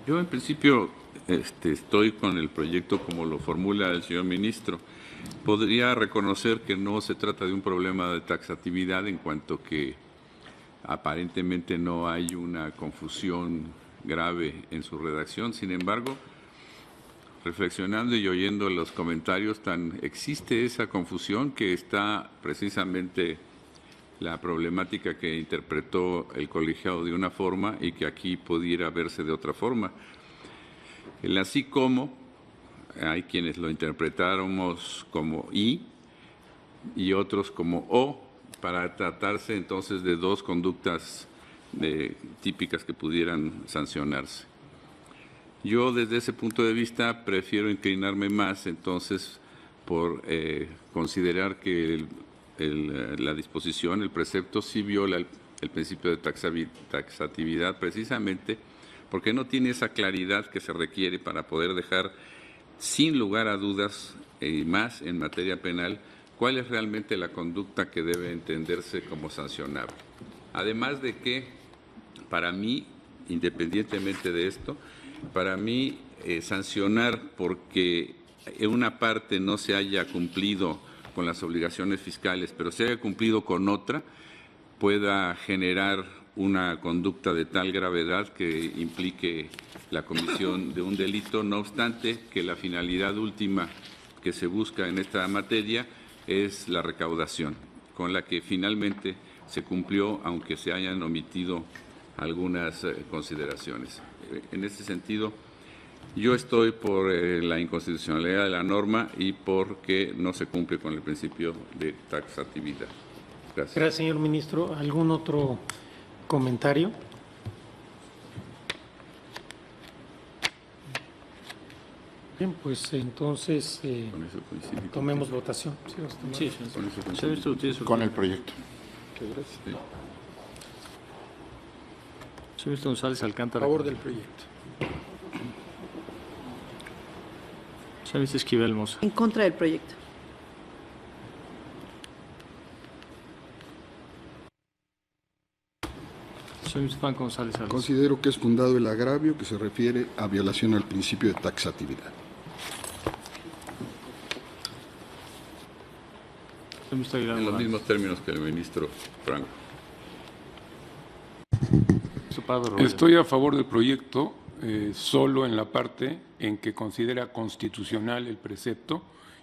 Yo, en principio, estoy con el proyecto como lo formula el señor ministro. Podría reconocer que no se trata de un problema de taxatividad en cuanto que aparentemente no hay una confusión grave en su redacción. Sin embargo, reflexionando y oyendo los comentarios, existe esa confusión que está precisamente la problemática que interpretó el colegiado de una forma y que aquí pudiera verse de otra forma. El así como, hay quienes lo interpretáramos como y otros como o, para tratarse entonces de dos conductas típicas que pudieran sancionarse. Yo desde ese punto de vista prefiero inclinarme más entonces por considerar que la disposición, el precepto sí viola el principio de taxatividad precisamente porque no tiene esa claridad que se requiere para poder dejar sin lugar a dudas, y más en materia penal, cuál es realmente la conducta que debe entenderse como sancionable. Además de que, para mí, independientemente de esto, para mí sancionar porque en una parte no se haya cumplido con las obligaciones fiscales, pero se haya cumplido con otra, pueda generar una conducta de tal gravedad que implique la comisión de un delito, no obstante que la finalidad última que se busca en esta materia es la recaudación, con la que finalmente se cumplió, aunque se hayan omitido algunas consideraciones. En este sentido, yo estoy por la inconstitucionalidad de la norma y porque no se cumple con el principio de taxatividad. Gracias. Gracias, señor ministro. ¿Algún otro comentario? Bien, pues entonces tomemos votación. Sí, con el proyecto. Muchas gracias. Señor ministro González Alcántara. A favor del proyecto. Señor ministro Esquivel Moza. En contra del proyecto. Señor ministro Franco González Salas. Considero que es fundado el agravio que se refiere a violación al principio de taxatividad. En los mismos términos que el ministro Franco. Estoy a favor del proyecto solo en la parte en que considera constitucional el precepto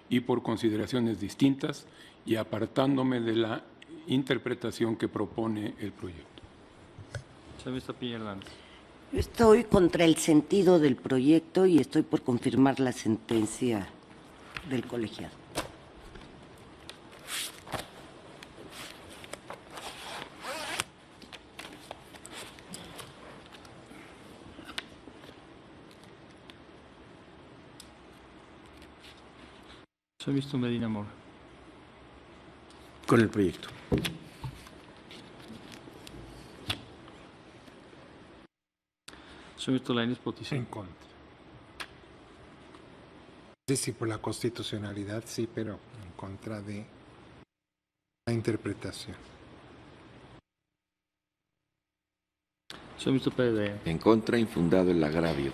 y por consideraciones distintas y apartándome de la interpretación que propone el proyecto. Señor ministro Piña Hernández. Estoy contra el sentido del proyecto y estoy por confirmar la sentencia del colegiado. Señor ministro Medina Mora. Con el proyecto. Señor ministro Lainez Potisek. En contra. Sí, sí, por la constitucionalidad, sí, pero en contra de la interpretación. Señor ministro Pérez de Aya. En contra, infundado el agravio.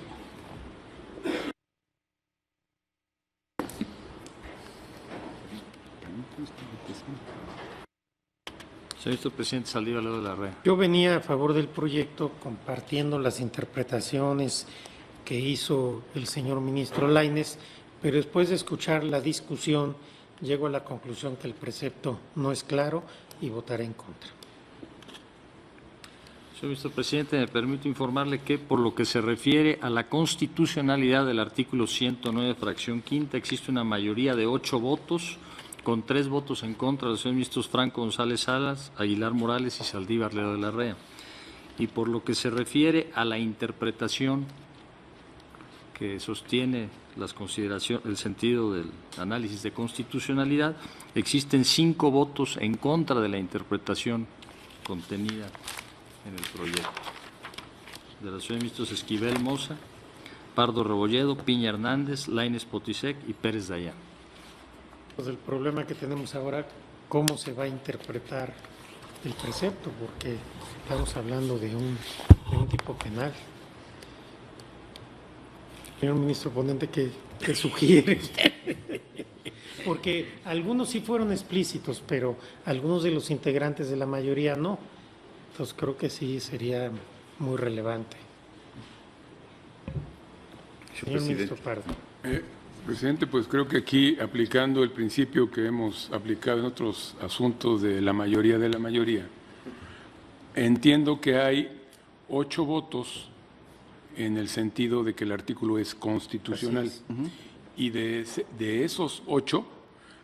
Señor ministro presidente Saldívar Ledo de la Rea. Yo venía a favor del proyecto compartiendo las interpretaciones que hizo el señor ministro Lainez, pero después de escuchar la discusión llego a la conclusión que el precepto no es claro y votaré en contra. Señor ministro presidente, me permito informarle que por lo que se refiere a la constitucionalidad del artículo 109, fracción quinta, existe una mayoría de 8 votos, con 3 votos en contra de los señores ministros Franco González Salas, Aguilar Morales y Saldívar Ledo de la Rea. Y por lo que se refiere a la interpretación que sostiene el sentido del análisis de constitucionalidad, existen 5 votos en contra de la interpretación contenida en el proyecto. De los señores ministros Esquivel Moza, Pardo Rebolledo, Piña Hernández, Lainez Potisek y Pérez Dayán. Pues el problema que tenemos ahora, ¿cómo se va a interpretar el precepto? Porque estamos hablando de un tipo penal. Señor ministro ponente, ¿qué sugiere? Porque algunos sí fueron explícitos, pero algunos de los integrantes de la mayoría no. Entonces creo que sí sería muy relevante. Señor ministro Pardo. Presidente, pues creo que aquí, aplicando el principio que hemos aplicado en otros asuntos de la mayoría, entiendo que hay 8 votos en el sentido de que el artículo es constitucional. Y de esos 8,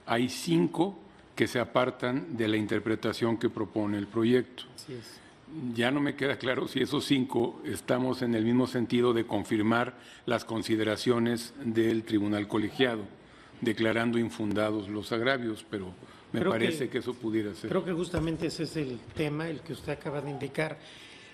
hay 5 que se apartan de la interpretación que propone el proyecto. Así es. Ya no me queda claro si esos 5 estamos en el mismo sentido de confirmar las consideraciones del tribunal colegiado, declarando infundados los agravios, pero me parece que eso pudiera ser. Creo que justamente ese es el tema, el que usted acaba de indicar.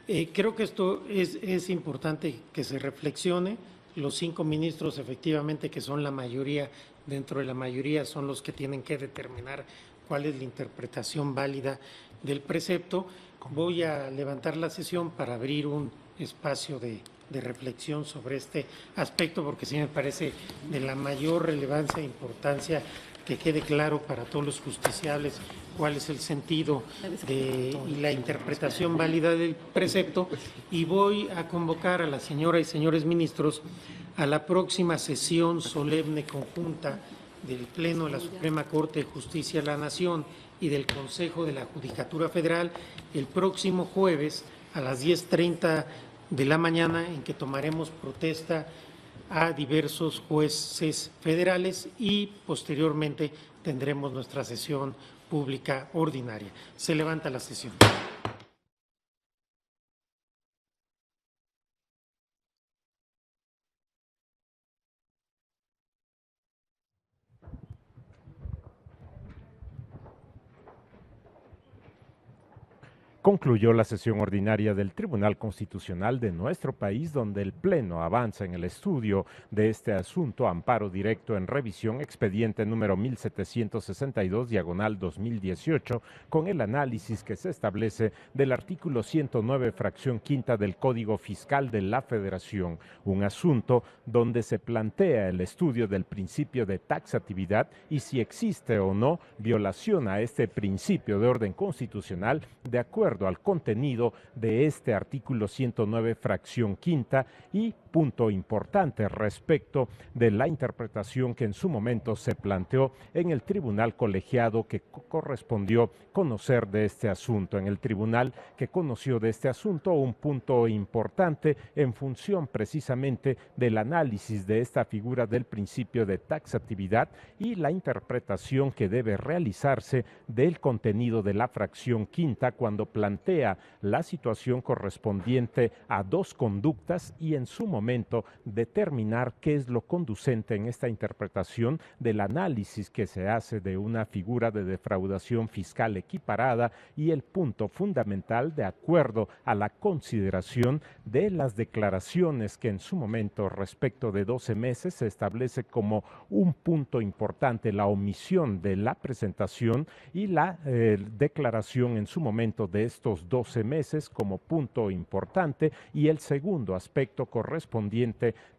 Creo que esto es importante que se reflexione. Los 5 ministros, efectivamente, que son la mayoría, dentro de la mayoría, son los que tienen que determinar cuál es la interpretación válida del precepto. Voy a levantar la sesión para abrir un espacio de reflexión sobre este aspecto, porque sí me parece de la mayor relevancia e importancia que quede claro para todos los justiciables cuál es el sentido y la interpretación válida del precepto, y voy a convocar a las señoras y señores ministros a la próxima sesión solemne conjunta del Pleno de la Suprema Corte de Justicia de la Nación y del Consejo de la Judicatura Federal el próximo jueves a las 10:30 de la mañana, en que tomaremos protesta a diversos jueces federales y posteriormente tendremos nuestra sesión pública ordinaria. Se levanta la sesión. Concluyó la sesión ordinaria del Tribunal Constitucional de nuestro país, donde el Pleno avanza en el estudio de este asunto, amparo directo en revisión, expediente número 1762/2018, con el análisis que se establece del artículo 109, fracción quinta del Código Fiscal de la Federación, un asunto donde se plantea el estudio del principio de taxatividad y si existe o no violación a este principio de orden constitucional de acuerdo al contenido de este artículo 109, fracción quinta, y punto importante respecto de la interpretación que en su momento se planteó en el tribunal colegiado que correspondió conocer de este asunto. En el tribunal que conoció de este asunto, un punto importante en función precisamente del análisis de esta figura del principio de taxatividad y la interpretación que debe realizarse del contenido de la fracción quinta cuando plantea la situación correspondiente a 2 conductas y en su momento determinar qué es lo conducente en esta interpretación del análisis que se hace de una figura de defraudación fiscal equiparada y el punto fundamental de acuerdo a la consideración de las declaraciones que en su momento respecto de 12 meses se establece como un punto importante la omisión de la presentación y la declaración en su momento de estos 12 meses como punto importante, y el segundo aspecto correspondiente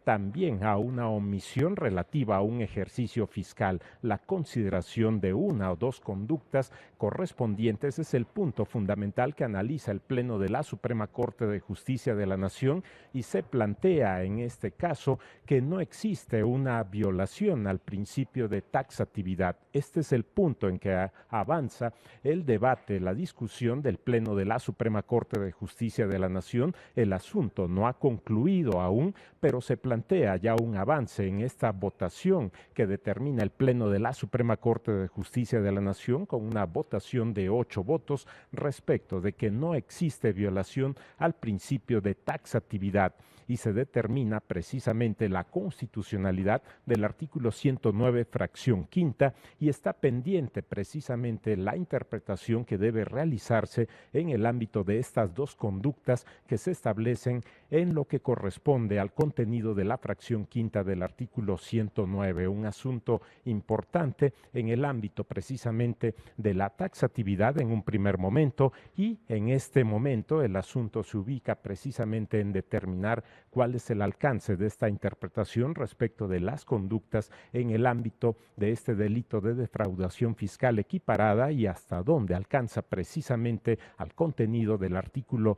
también a una omisión relativa a un ejercicio fiscal. La consideración de 1 o 2 conductas correspondientes es el punto fundamental que analiza el Pleno de la Suprema Corte de Justicia de la Nación y se plantea en este caso que no existe una violación al principio de taxatividad. Este es el punto en que avanza el debate, la discusión del Pleno de la Suprema Corte de Justicia de la Nación. El asunto no ha concluido aún, pero se plantea ya un avance en esta votación que determina el Pleno de la Suprema Corte de Justicia de la Nación con una votación de 8 votos respecto de que no existe violación al principio de taxatividad y se determina precisamente la constitucionalidad del artículo 109, fracción quinta, y está pendiente precisamente la interpretación que debe realizarse en el ámbito de estas 2 conductas que se establecen en lo que corresponde al contenido de la fracción quinta del artículo 109, un asunto importante en el ámbito precisamente de la taxatividad en un primer momento, y en este momento el asunto se ubica precisamente en determinar cuál es el alcance de esta interpretación respecto de las conductas en el ámbito de este delito de defraudación fiscal equiparada y hasta dónde alcanza precisamente al contenido del artículo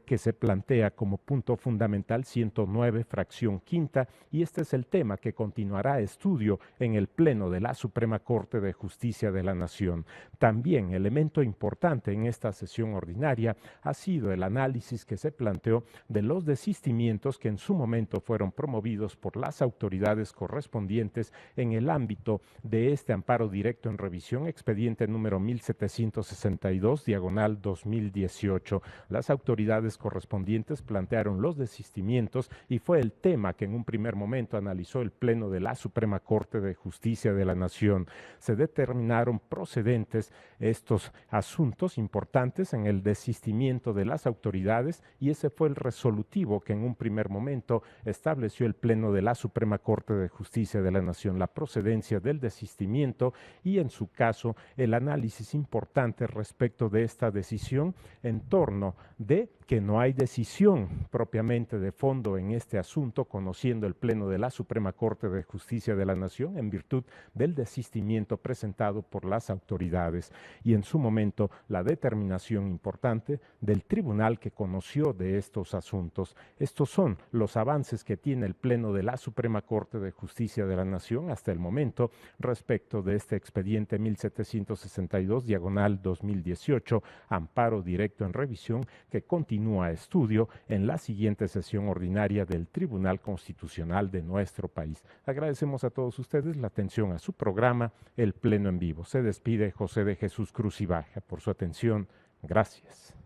que se plantea como punto fundamental 109, fracción quinta, y este es el tema que continuará estudio en el Pleno de la Suprema Corte de Justicia de la Nación. También elemento importante en esta sesión ordinaria ha sido el análisis que se planteó de los desistimientos que en su momento fueron promovidos por las autoridades correspondientes en el ámbito de este amparo directo en revisión, expediente número 1762/2018. Las autoridades autoridades correspondientes plantearon los desistimientos y fue el tema que en un primer momento analizó el Pleno de la Suprema Corte de Justicia de la Nación. Se determinaron procedentes estos asuntos importantes en el desistimiento de las autoridades y ese fue el resolutivo que en un primer momento estableció el Pleno de la Suprema Corte de Justicia de la Nación, la procedencia del desistimiento y en su caso el análisis importante respecto de esta decisión en torno de que no hay decisión propiamente de fondo en este asunto, conociendo el Pleno de la Suprema Corte de Justicia de la Nación en virtud del desistimiento presentado por las autoridades y en su momento la determinación importante del tribunal que conoció de estos asuntos. Estos son los avances que tiene el Pleno de la Suprema Corte de Justicia de la Nación hasta el momento respecto de este expediente 1762/2018, amparo directo en revisión, que continúa a estudio en la siguiente sesión ordinaria del Tribunal Constitucional de nuestro país. Agradecemos a todos ustedes la atención a su programa El Pleno en Vivo. Se despide José de Jesús Cruz y Baja. Por su atención, gracias.